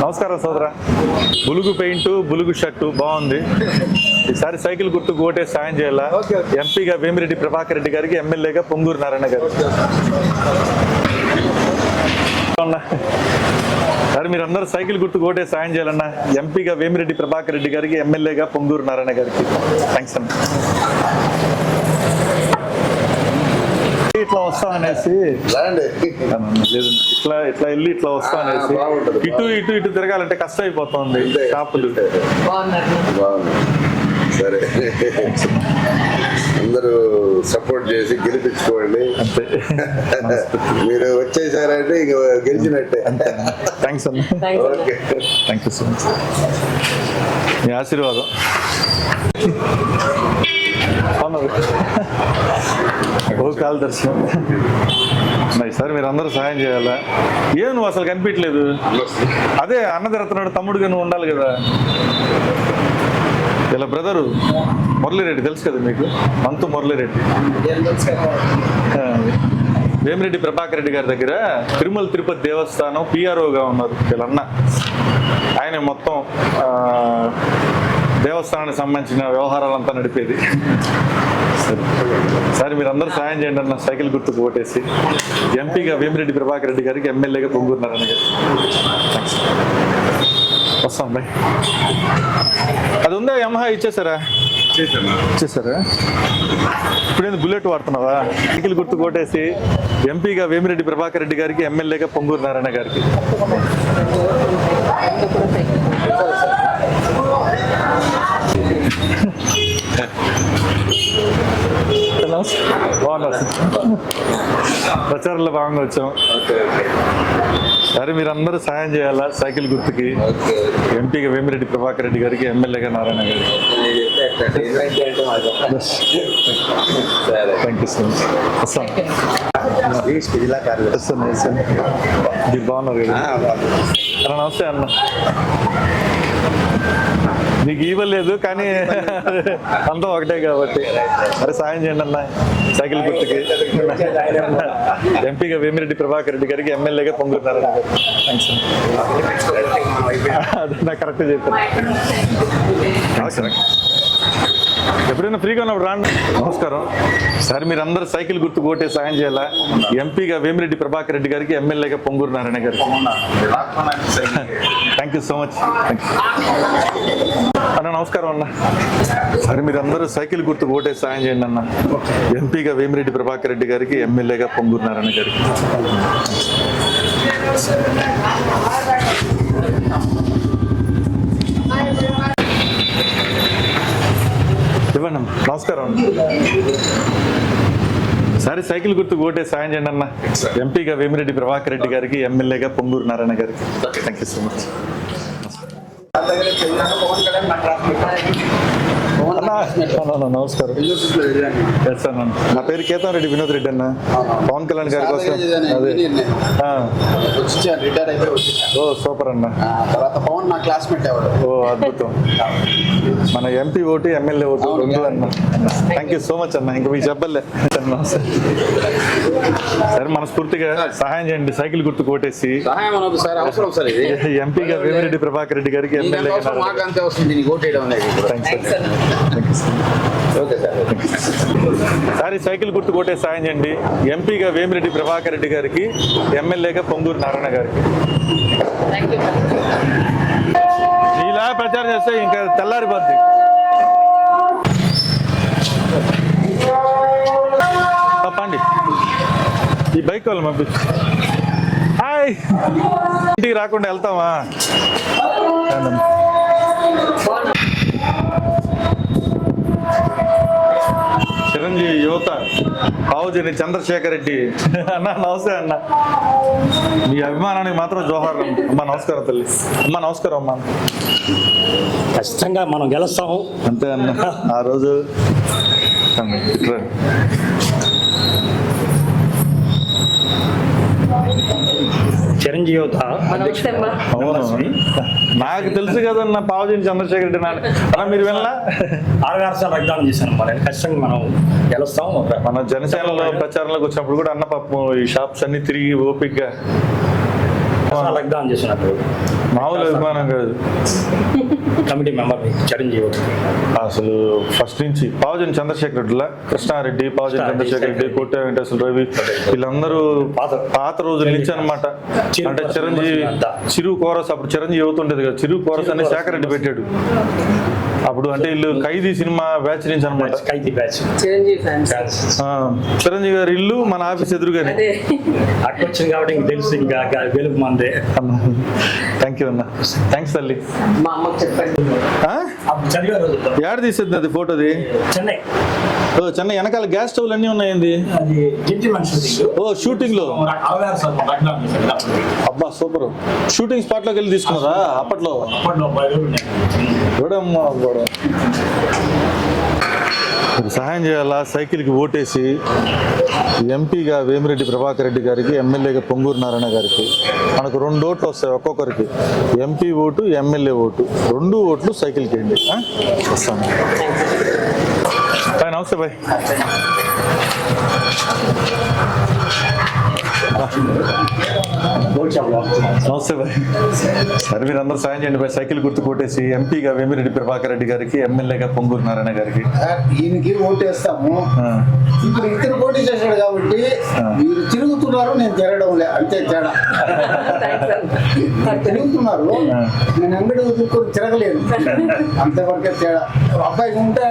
నమస్కారం సోదరా. బులుగు paint, బులుగు shirt బాగుంది. ఈసారి సైకిల్ గుర్తుకు ఓటేసి సాయం చేయాలా. ఎంపీగా వేమిరెడ్డి ప్రభాకర్ రెడ్డి గారికి, ఎమ్మెల్యేగా పొంగూరు నారాయణ గారు. సరే మీరందరూ సైకిల్ గుర్తుకు ఓటేసి సాయం చేయాలన్నా. ఎంపీగా వేమిరెడ్డి ప్రభాకర్ రెడ్డి గారికి, ఎమ్మెల్యేగా పొంగూరు నారాయణ గారికి. థ్యాంక్స్ అన్న. ఇట్లా వస్తాం అనేసి లేదు, ఇట్లా ఇట్లా వెళ్ళి ఇట్లా వస్తాం అనేసి ఇటు ఇటు ఇటు తిరగాలంటే కష్టం అయిపోతుంది. షాపులు సరే, అందరూ సపోర్ట్ చేసి గెలిపించుకోండి. అంతే, మీరు వచ్చేసారంటే ఇక గెలిచినట్టే. థ్యాంక్స్ అన్న. Okay, thank you so much. మీ ఆశీర్వాదం. ఓ కాల్ దర్శనం. సార్ మీరు అందరూ సహాయం చేయాలా. ఏం నువ్వు అసలు కనిపించలేదు. అదే అన్న తిరుగుతున్నాడు, తమ్ముడుగా నువ్వు ఉండాలి కదా. ఇలా బ్రదరు మురళీరెడ్డి తెలుసు కదా మీకు, మంతు మురళీరెడ్డి. వేమిరెడ్డి ప్రభాకర్ రెడ్డి గారి దగ్గర తిరుమల తిరుపతి దేవస్థానం పిఆర్ఓగా ఉన్నారు వీళ్ళన్న. ఆయన మొత్తం దేవస్థానానికి సంబంధించిన వ్యవహారాలంతా నడిపేది. సరే మీరు అందరూ సాయం చేయండి అన్న. సైకిల్ గుర్తుకు ఓటేసి ఎంపీగా వేమిరెడ్డి ప్రభాకర్ రెడ్డి గారికి, ఎమ్మెల్యేగా పొంగూరు నారాయణ గారు. వస్తాం బాయ్. అది ఉందా యమహా? ఇచ్చేసారా? ఇచ్చేసారా? ఇప్పుడేంది బుల్లెట్ వాడుతున్నావా? సైకిల్ గుర్తుకు ఓటేసి ఎంపీగా వేమిరెడ్డి ప్రభాకర్ రెడ్డి గారికి, ఎమ్మెల్యేగా పొంగూరు నారాయణ గారికి. బాగున్నా, ప్రచారంలో బాగా వచ్చాం. సరే మీరందరూ సాయం చేయాలా. సైకిల్ గుర్తుకి ఎంపీగా వేమిరెడ్డి ప్రభాకర్ రెడ్డి గారికి, ఎమ్మెల్యేగా నారాయణ గారికి. Thank you so much. వస్తాను. మీరు బాగున్నారు కదా? నమస్తే అన్న. నీకు ఇవ్వలేదు కానీ అంతా ఒకటే కాబట్టి మరి సాయం చేయండి అన్న. సైకిల్ గుర్తుకి ఎంపీగా వేమిరెడ్డి ప్రభాకర్ రెడ్డి గారికి, ఎమ్మెల్యేగా పొంగూరు నారాయణ గారు. థ్యాంక్స్ అదే నాకు కరెక్ట్ చెప్పాను. ఎప్పుడైనా ఫ్రీగా ఉన్నప్పుడు రాండి. నమస్కారం. సరే మీరందరూ సైకిల్ గుర్తుకు ఓటే సాయం చేయాలా. ఎంపీగా వేమిరెడ్డి ప్రభాకర్ రెడ్డి గారికి, ఎమ్మెల్యేగా పొంగూరు నారాయణ గారికి. Thank you so much. అన్న నమస్కారం అన్న. సరే మీరందరూ సైకిల్ గుర్తుకు ఓటే సాయం చేయండి అన్న. ఎంపీగా వేమిరెడ్డి ప్రభాకర్ రెడ్డి గారికి, ఎమ్మెల్యేగా పొంగూరు నారాయణ గారికి. ఇవ్వండి. నమస్కారం. సరే సైకిల్ గుర్తుకు ఓటే సాయం చేయండి అన్న. ఎంపీగా వేమిరెడ్డి ప్రభాకర్ రెడ్డి గారికి, ఎమ్మెల్యేగా పొంగూరు నారాయణ గారికి. Thank you so much. నమస్కారం. నా పేరు కేతం రెడ్డి, వినోద్ రెడ్డి అన్న. పవన్ కళ్యాణ్ గారి కోసం. అదే ఓ సూపర్ అన్న. ఓ అద్భుతం. మన ఎంపీ ఓటు, ఎమ్మెల్యే ఓటు రెండు అన్న. థ్యాంక్ యూ సో మచ్ అన్న. ఇంకా మీకు చెప్పలే. సరే మనస్ఫూర్తిగా సహాయం చేయండి. సైకిల్ గుర్తుకు ఓటేసి ఎంపీగా వేమిరెడ్డి ప్రభాకర్ రెడ్డి గారికి, ఎమ్మెల్యేగా. సరే సైకిల్ గుర్తు కొట్టే సాయం చేయండి. ఎంపీగా వేమిరెడ్డి ప్రభాకర్ రెడ్డి గారికి, ఎమ్మెల్యేగా పొంగూరు నారాయణ గారికి. ఇలా ప్రచారం చేస్తే ఇంకా తెల్లారిపోద్ది. తప్పండి. ఈ బైక్ వాళ్ళు పంపించు. హాయ్. ఇంటికి రాకుండా వెళ్తామా? చిరంజీవి యువత పావుజని చంద్రశేఖర్ రెడ్డి అన్న. నమస్తే అన్న. మీ అభిమానానికి మాత్రం జోహార్ అమ్మ. నమస్కారం తల్లి. అమ్మ నమస్కారం అమ్మ. ఖచ్చితంగా మనం గెలుస్తాము అంతే అన్న. ఆ రోజు చిరంజీవి నాకు తెలుసు కదన్న పావుజని చంద్రశేఖర్ రెడ్డి అన్న. మీరు వెళ్ళా 6 రాష్ట్రాలు రక్తదానం చేశాను. ఖచ్చితంగా మనం గెలుస్తాం. మన జనసేనలో ప్రచారంలోకి వచ్చినప్పుడు కూడా అన్న పాపం ఈ షాప్స్ అన్ని తిరిగి ఓపిక్గా అభిమానం, రక్తదానం చేసినప్పుడు మామూలు అభిమానం కాదు. కమిటీ మెంబర్ చిరంజీవి అసలు ఫస్ట్ నుంచి పావజన్ చంద్రశేఖర్ రెడ్డిలా, కృష్ణారెడ్డి, పావజన్ చంద్రశేఖర్ రెడ్డి, కోట వెంకటేశ్వర రవి, వీళ్ళందరూ పాత రోజుల నుంచి అనమాట. అంటే చిరంజీవి చిరు కోరస్, అప్పుడు చిరంజీవి అవుతుండేది కదా, చిరు కోరస్ అని శేఖర్ రెడ్డి పెట్టాడు అప్పుడు. అంటే వీళ్ళు ఖైదీ సినిమా బ్యాచ్ నుంచి అనమాట. ఖైదీ బ్యాచ్ చిరంజీవి గారి ఇల్లు మన ఆఫీస్ ఎదురుగానే. అక్కడ వచ్చింది కాబట్టి ఇంక తెలుసు, ఇంకా గెలుపు మందే. థ్యాంక్ యూ అన్న, థ్యాంక్స్ తల్లి. మా అమ్మకి చెప్పండి. అప్పుడు చదివే రోజుల్లో ఏడ తీసేది అది ఫోటోది? చెన్నై. ఓ చెన్నై, వెనకాల గ్యాస్ స్టవ్లు అన్నీ ఉన్నాయండి. అది జెంటిల్మెన్ షూటింగ్. ఓ షూటింగ్ లో, అబ్బా సూపర్. షూటింగ్ స్పాట్ లోకి వెళ్ళి తీసుకున్నారా అప్పట్లో? చూడమ్మా కూడా మీరు సహాయం చేయాలా. సైకిల్కి ఓటేసి ఎంపీగా వేమిరెడ్డి ప్రభాకర్ రెడ్డి గారికి, ఎమ్మెల్యేగా పొంగూరు నారాయణ గారికి మనకు 2 ఓట్లు వస్తాయి ఒక్కొక్కరికి. ఎంపీ ఓటు, ఎమ్మెల్యే ఓటు, 2 ఓట్లు సైకిల్కి వేయండి. వస్తాను బాయ్. నమస్తే బాయ్. నమస్తే బాయ్. సరే మీరు అందరూ సాయం చేయండి బాయ్. సైకిల్ గుర్తు కొట్టేసి ఎంపీగా వేమిరెడ్డి ప్రభాకర్ రెడ్డి గారికి, ఎమ్మెల్యేగా పొంగూరు నారాయణ గారికి. ఈయనకి ఓటేస్తాము. ఇప్పుడు ఇతను పోటీ చేశాడు కాబట్టి మీరు తిరుగుతున్నారు, నేను తిరగడం లే, అంతే తేడా. తిరుగుతున్నారు, నేను అంగడి వదులుకొని తిరగలేను, అంతవరకే తేడా. అబ్బాయి ఉంటే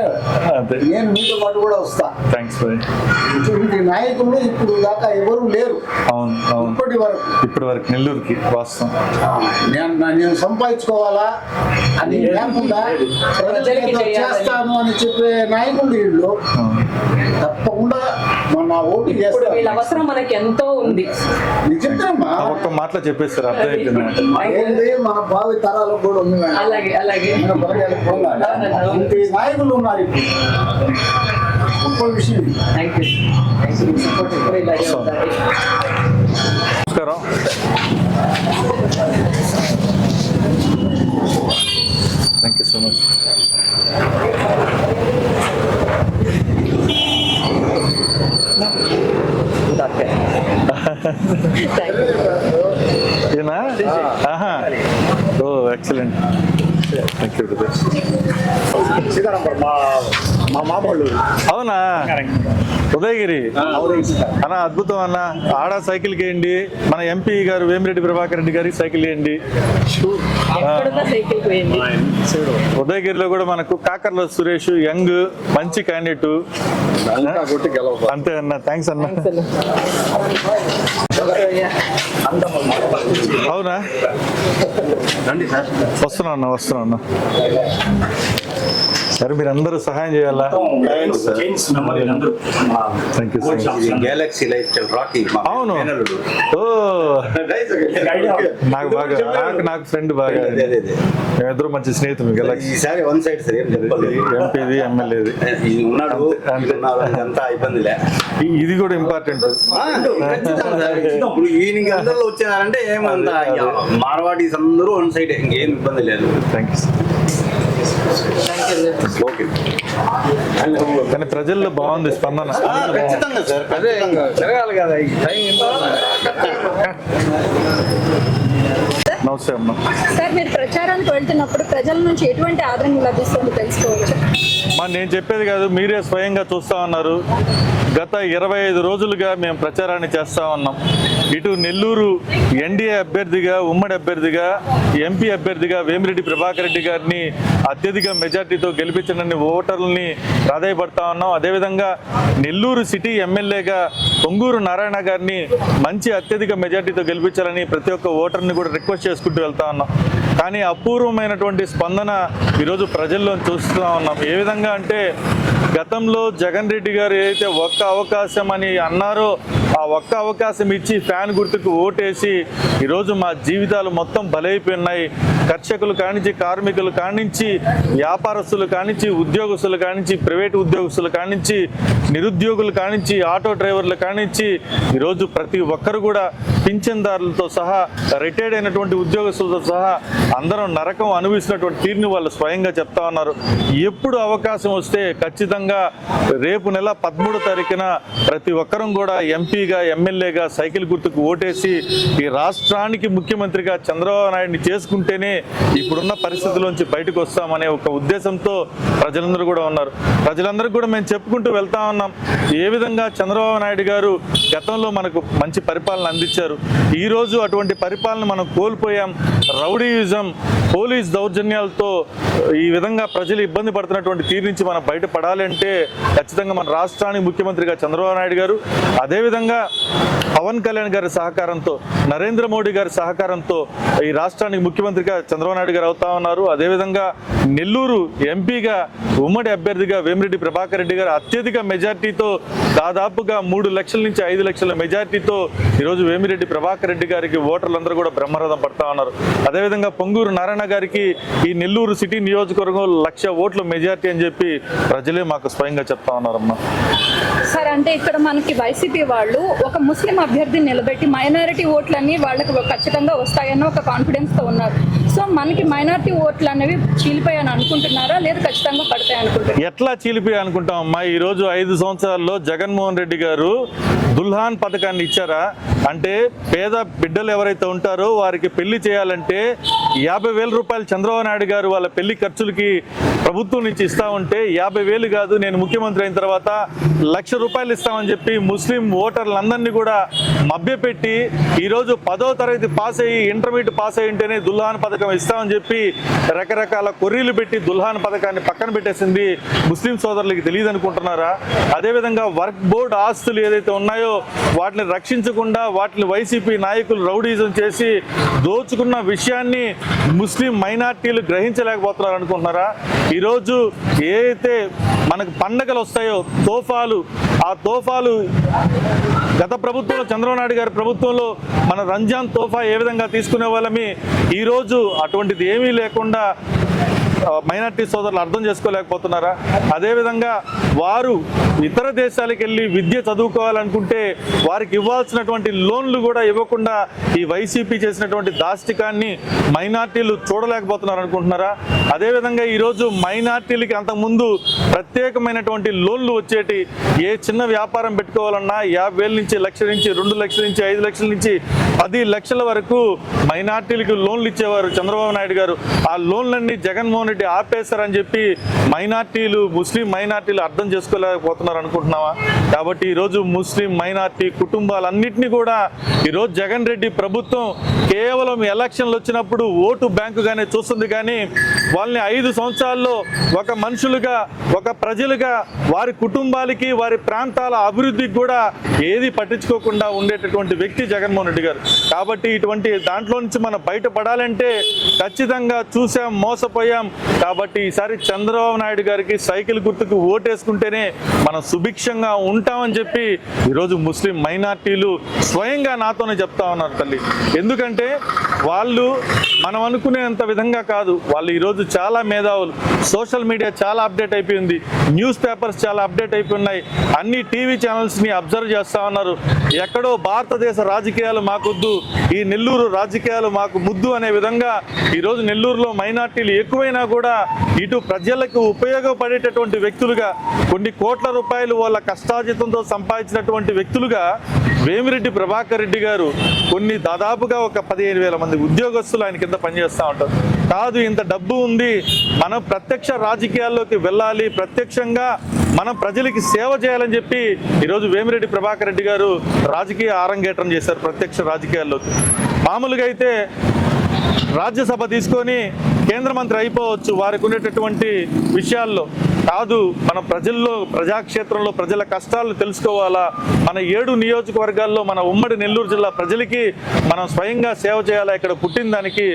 నేను మీతో పాటు కూడా వస్తా. థ్యాంక్స్ బాయ్. ఇటువంటి నాయకులు ఇప్పుడు దాకా ఎవరు లేరు. అవును అవును, ఇప్పటి వరకు నెల్లూరుకి వాస్తవం. నేను సంపాదించుకోవాలా అని లేకుండా ప్రజలకి చేస్తాను అని చెప్పే నాయకులు వీళ్ళు. తప్పకుండా మన ఓటు చేస్తారు. వీళ్ళ అవసరం మనకి ఎంతో ఉంది. నిజమా? ఒక్క మాటలో చెప్పేస్తారు, అర్థమైపోయింది. ఏంది మన భావి తరాలకు కూడా ఉంది. అలాగే అలాగే మన పిల్లలకు కూడా ఇంటి నాయకులు ఉన్నారు ఇప్పుడు. గొప్ప విషయం. Thank you. సపోర్ట్ ఎప్పుడు ఇలాగే ఉండాలి. నమస్కారం. Thank you so much. ఏనా? Oh excellent. Thank you. Sitarampuram మా మామూలు. అవునా? ఉదయగిరి అన్న, అద్భుతం అన్న. ఆడ సైకిల్కి వేయండి, మన ఎంపీ గారు వేమిరెడ్డి ప్రభాకర్ రెడ్డి గారికి సైకిల్ వేయండి. సైకిల్ పోయింది. ఉదయగిరిలో కూడా మనకు కాకర్ల సురేష్ యంగ్ మంచి క్యాండిడేట్. అంతే అన్న. థ్యాంక్స్ అన్న. అవునా? వస్తున్నా అన్న, వస్తున్నా అన్న. సరే మీరు అందరూ సహాయం చేయాలా? Thank you so much. Galaxy life style Rocky అవును. ఓ నాకు బాగా, నాకు ఫ్రెండ్ బాగా, మేమిద్దరు మంచి స్నేహితులు. గెలాక్సీ ఈసారి వన్ సైడ్ సార్, ఎంపీది, ఎమ్మెల్యేది ఉన్నాడు అంతా ఇబ్బందిలే. ఇది కూడా ఇంపార్టెంట్. ఇప్పుడు ఈయనకి అందరిలో వచ్చారంటే ఏమంత మార్వాడీస్ అందరూ వన్ సైడ్, ఇంకేం ఇబ్బంది లేదు. Thank you. ఓకే. కానీ ప్రజల్లో బాగుంది స్పందన. ఖచ్చితంగా సార్, జరగాలి కదా. నమస్తే అమ్మ. సార్, మీరు ప్రచారానికి వెళ్తున్నప్పుడు ప్రజల నుంచి ఎటువంటి ఆదరణ లభిస్తుందో తెలుసుకోవచ్చు. నేను చెప్పేది కాదు, మీరే స్వయంగా చూస్తా ఉన్నారు. గత 25 రోజులుగా మేము ప్రచారాన్ని చేస్తా ఉన్నాం. ఇటు నెల్లూరు ఎన్డీఏ అభ్యర్థిగా, ఉమ్మడి అభ్యర్థిగా, ఎంపీ అభ్యర్థిగా వేమిరెడ్డి ప్రభాకర్ రెడ్డి గారిని అత్యధిక మెజార్టీతో గెలిపించనని ఓటర్లని ప్రాధాయపడతా ఉన్నాం. అదేవిధంగా నెల్లూరు సిటీ ఎమ్మెల్యేగా పొంగూరు నారాయణ గారిని మంచి అత్యధిక మెజార్టీతో గెలిపించాలని ప్రతి ఒక్క ఓటర్ని కూడా రిక్వెస్ట్ చేసుకుంటూ వెళ్తా ఉన్నాం. కానీ అపూర్వమైనటువంటి స్పందన ఈరోజు ప్రజల్లో చూస్తూ ఉన్నాం. ఏ విధంగా అంటే, గతంలో జగన్ రెడ్డి గారు ఏదైతే ఒక్క అవకాశం అని అన్నారో, ఆ ఒక్క అవకాశం ఇచ్చి ఫ్యాన్ గుర్తుకు ఓటేసి ఈరోజు మా జీవితాలు మొత్తం బలైపోయినాయి. కర్షకులు కానించి, కార్మికులు కానించి, వ్యాపారస్తులు కానించి, ఉద్యోగస్తులు కానించి, ప్రైవేటు ఉద్యోగస్తులు కానించి, నిరుద్యోగులు కానించి, ఆటో డ్రైవర్లు కానించి, ఈరోజు ప్రతి ఒక్కరు కూడా పింఛన్దారులతో సహా, రిటైర్డ్ అయినటువంటి ఉద్యోగస్తులతో సహా అందరం నరకం అనుభవిస్తున్నటువంటి తీరుని వాళ్ళు స్వయంగా చెప్తా ఉన్నారు. ఎప్పుడు అవకాశం వస్తే ఖచ్చితంగా రేపు నెల 13వ తారీఖున ప్రతి ఒక్కరం కూడా ఎంపీ ఎంపీగా ఎమ్మెల్యేగా సైకిల్ గుర్తుకు ఓటేసి ఈ రాష్ట్రానికి ముఖ్యమంత్రిగా చంద్రబాబు నాయుడిని చేసుకుంటేనే ఇప్పుడున్న పరిస్థితుల్లోంచి బయటకు వస్తామనే ఒక ఉద్దేశంతో ప్రజలందరూ కూడా ఉన్నారు. ప్రజలందరికీ కూడా మేము చెప్పుకుంటూ వెళ్తా ఉన్నాం. ఏ విధంగా చంద్రబాబు నాయుడు గారు గతంలో మనకు మంచి పరిపాలన అందించారు. ఈరోజు అటువంటి పరిపాలన మనం కోల్పోయాం. రౌడీయిజం, పోలీస్ దౌర్జన్యాలతో ఈ విధంగా ప్రజలు ఇబ్బంది పడుతున్నటువంటి తీరు నుంచి మనం బయటపడాలి అంటే ఖచ్చితంగా మన రాష్ట్రానికి ముఖ్యమంత్రిగా చంద్రబాబు నాయుడు గారు, అదేవిధంగా పవన్ కళ్యాణ్ గారి సహకారంతో, నరేంద్ర మోడీ గారి సహకారంతో ఈ రాష్ట్రానికి ముఖ్యమంత్రిగా చంద్రబాబు నాయుడు గారు అవుతా ఉన్నారు. అదేవిధంగా నెల్లూరు ఎంపీగా ఉమ్మడి అభ్యర్థిగా వేమిరెడ్డి ప్రభాకర్ రెడ్డి గారు అత్యధిక మెజార్టీతో దాదాపుగా 3 లక్షల నుంచి 5 లక్షల మెజార్టీతో ఈరోజు వేమిరెడ్డి ప్రభాకర్ రెడ్డి గారికి ఓటర్లందరూ కూడా బ్రహ్మరథం పడతా ఉన్నారు. అదేవిధంగా పొంగూరు నారాయణ గారికి ఈ నెల్లూరు సిటీ నియోజకవర్గం 1,00,000 ఓట్ల మెజార్టీ అని చెప్పి ప్రజలే మాకు స్వయంగా చెప్తా ఉన్నారమ్మా. సార్, అంటే ఇక్కడ మనకి వైసీపీ వాళ్ళు ఒక ముస్లిం అభ్యర్థిని నిలబెట్టి మైనారిటీ ఓట్లన్నీ వాళ్ళకి ఖచ్చితంగా వస్తాయన్న ఒక కాన్ఫిడెన్స్ తో ఉన్నారు. సో మనకి మైనారిటీ ఓట్లు అనేవి చీలిపోయాయని అనుకుంటున్నారా, లేదా ఖచ్చితంగా పడతాయి అనుకుంటున్నారా? ఎట్లా చీలిపోయి అనుకుంటాం అమ్మా? ఈరోజు 5 సంవత్సరాల్లో జగన్మోహన్ రెడ్డి గారు దుల్హాన్ పథకాన్ని ఇచ్చారా? అంటే పేద బిడ్డలు ఎవరైతే ఉంటారో వారికి పెళ్లి చేయాలంటే 50,000 రూపాయలు చంద్రబాబు నాయుడు గారు వాళ్ళ పెళ్లి ఖర్చులకి ప్రభుత్వం నుంచి ఇస్తా ఉంటే 50,000 కాదు, నేను ముఖ్యమంత్రి అయిన తర్వాత 1,00,000 రూపాయలు ఇస్తామని చెప్పి ముస్లిం ఓటర్లందరినీ కూడా మభ్యపెట్టి ఈరోజు 10వ తరగతి పాస్ అయ్యి ఇంటర్మీడియట్ పాస్ అయ్యి ఉంటేనే దుల్హాన్ పథకం ఇస్తామని చెప్పి రకరకాల కొర్రీలు పెట్టి దుల్హాన్ పథకాన్ని పక్కన పెట్టేసింది ముస్లిం సోదరులకి తెలియదు అనుకుంటున్నారా? అదేవిధంగా వర్క్ బోర్డు ఆస్తులు ఏదైతే ఉన్నాయో వాటిని రక్షించకుండా వాటిని వైసీపీ నాయకులు రౌడీజం చేసి దోచుకున్న విషయాన్ని ముస్లిం మైనార్టీలు గ్రహించలేకపోతున్నారు అనుకుంటున్నారా? ఈరోజు ఏదైతే మనకు పండగలు వస్తాయో తోఫాలు, ఆ తోఫాలు గత ప్రభుత్వంలో చంద్రబాబు నాయుడు గారి ప్రభుత్వంలో మన రంజాన్ తోఫా ఏ విధంగా తీసుకునే వాళ్ళమి, ఈరోజు అటువంటిది ఏమీ లేకుండా మైనార్టీ సోదరులు అర్థం చేసుకోలేకపోతున్నారా? అదేవిధంగా వారు ఇతర దేశాలకు వెళ్ళి విద్య చదువుకోవాలనుకుంటే వారికి ఇవ్వాల్సినటువంటి లోన్లు కూడా ఇవ్వకుండా ఈ వైసీపీ చేసినటువంటి దాష్టికాన్ని మైనార్టీలు చూడలేకపోతున్నారు అనుకుంటున్నారా? అదేవిధంగా ఈరోజు మైనార్టీలకి అంతకుముందు ప్రత్యేకమైనటువంటి లోన్లు వచ్చేటి. ఏ చిన్న వ్యాపారం పెట్టుకోవాలన్నా 50,000 నుంచి 1,00,000 నుంచి 2 లక్షల నుంచి 5 లక్షల నుంచి 10 లక్షల వరకు మైనార్టీలకు లోన్లు ఇచ్చేవారు చంద్రబాబు నాయుడు గారు. ఆ లోన్లన్నీ జగన్మోహన్ రెడ్డి ఆపేశారని చెప్పి మైనార్టీలు, ముస్లిం మైనార్టీలు అర్థం చేసుకోలేకపోతున్నారు అనుకుంటున్నావా? కాబట్టి ఈరోజు ముస్లిం మైనార్టీ కుటుంబాలన్నింటినీ కూడా ఈరోజు జగన్ రెడ్డి ప్రభుత్వం కేవలం ఎలక్షన్లు వచ్చినప్పుడు ఓటు బ్యాంకుగానే చూస్తుంది. కానీ వాళ్ళని 5 సంవత్సరాల్లో ఒక మనుషులుగా, ఒక ప్రజలుగా, వారి కుటుంబాలకి, వారి ప్రాంతాల అభివృద్ధికి కూడా ఏది పట్టించుకోకుండా ఉండేటటువంటి వ్యక్తి జగన్మోహన్ రెడ్డి గారు. కాబట్టి ఇటువంటి దాంట్లో నుంచి మనం బయటపడాలంటే ఖచ్చితంగా చూసాం, మోసపోయాం. కాబట్టి ఈసారి చంద్రబాబు నాయుడు గారికి సైకిల్ గుర్తుకు ఓటేసుకుంటేనే మనం సుభిక్షంగా ఉంటామని చెప్పి ఈరోజు ముస్లిం మైనార్టీలు స్వయంగా నాతోనే చెప్తా ఉన్నారు తల్లి. ఎందుకంటే వాళ్ళు మనం అనుకునేంత విధంగా కాదు. వాళ్ళు ఈరోజు చాలా మేధావులు. సోషల్ మీడియా చాలా అప్డేట్ అయిపోయింది, న్యూస్ పేపర్స్ చాలా అప్డేట్ అయిపోయినాయి, అన్ని టీవీ ఛానల్స్ని అబ్జర్వ్ చేస్తూ ఉన్నారు. ఎక్కడో భారతదేశ రాజకీయాలు మాకొద్దు, ఈ నెల్లూరు రాజకీయాలు మాకు ముద్దు అనే విధంగా ఈరోజు నెల్లూరులో మైనార్టీలు ఎక్కువైనా కూడా ఇటు ప్రజలకు ఉపయోగపడేటటువంటి వ్యక్తులుగా, కొన్ని కోట్ల రూపాయలు వాళ్ళ కష్టార్జితంతో సంపాదించినటువంటి వ్యక్తులుగా వేమిరెడ్డి ప్రభాకర్ రెడ్డి గారు దాదాపుగా ఒక 15,000 మంది ఉద్యోగస్తులు ఆయన కింద పనిచేస్తూ ఉంటారు. కాదు, ఇంత డబ్బు ఉంది, మనం ప్రత్యక్ష రాజకీయాల్లోకి వెళ్ళాలి, ప్రత్యక్షంగా మనం ప్రజలకి సేవ చేయాలని చెప్పి ఈరోజు వేమిరెడ్డి ప్రభాకర్ రెడ్డి గారు రాజకీయ ఆరంగేట్రం చేశారు ప్రత్యక్ష రాజకీయాల్లోకి. మామూలుగా అయితే రాజ్యసభ తీసుకొని కేంద్ర మంత్రి అయిపోవచ్చు వారికి ఉండేటటువంటి విషయాల్లో. కాదు, మన ప్రజల్లో, ప్రజాక్షేత్రంలో ప్రజల కష్టాలు తెలుసుకోవాలా, మన 7 నియోజకవర్గాల్లో మన ఉమ్మడి నెల్లూరు జిల్లా ప్రజలకి మనం స్వయంగా సేవ చేయాలా. ఇక్కడ పుట్టిన దానికి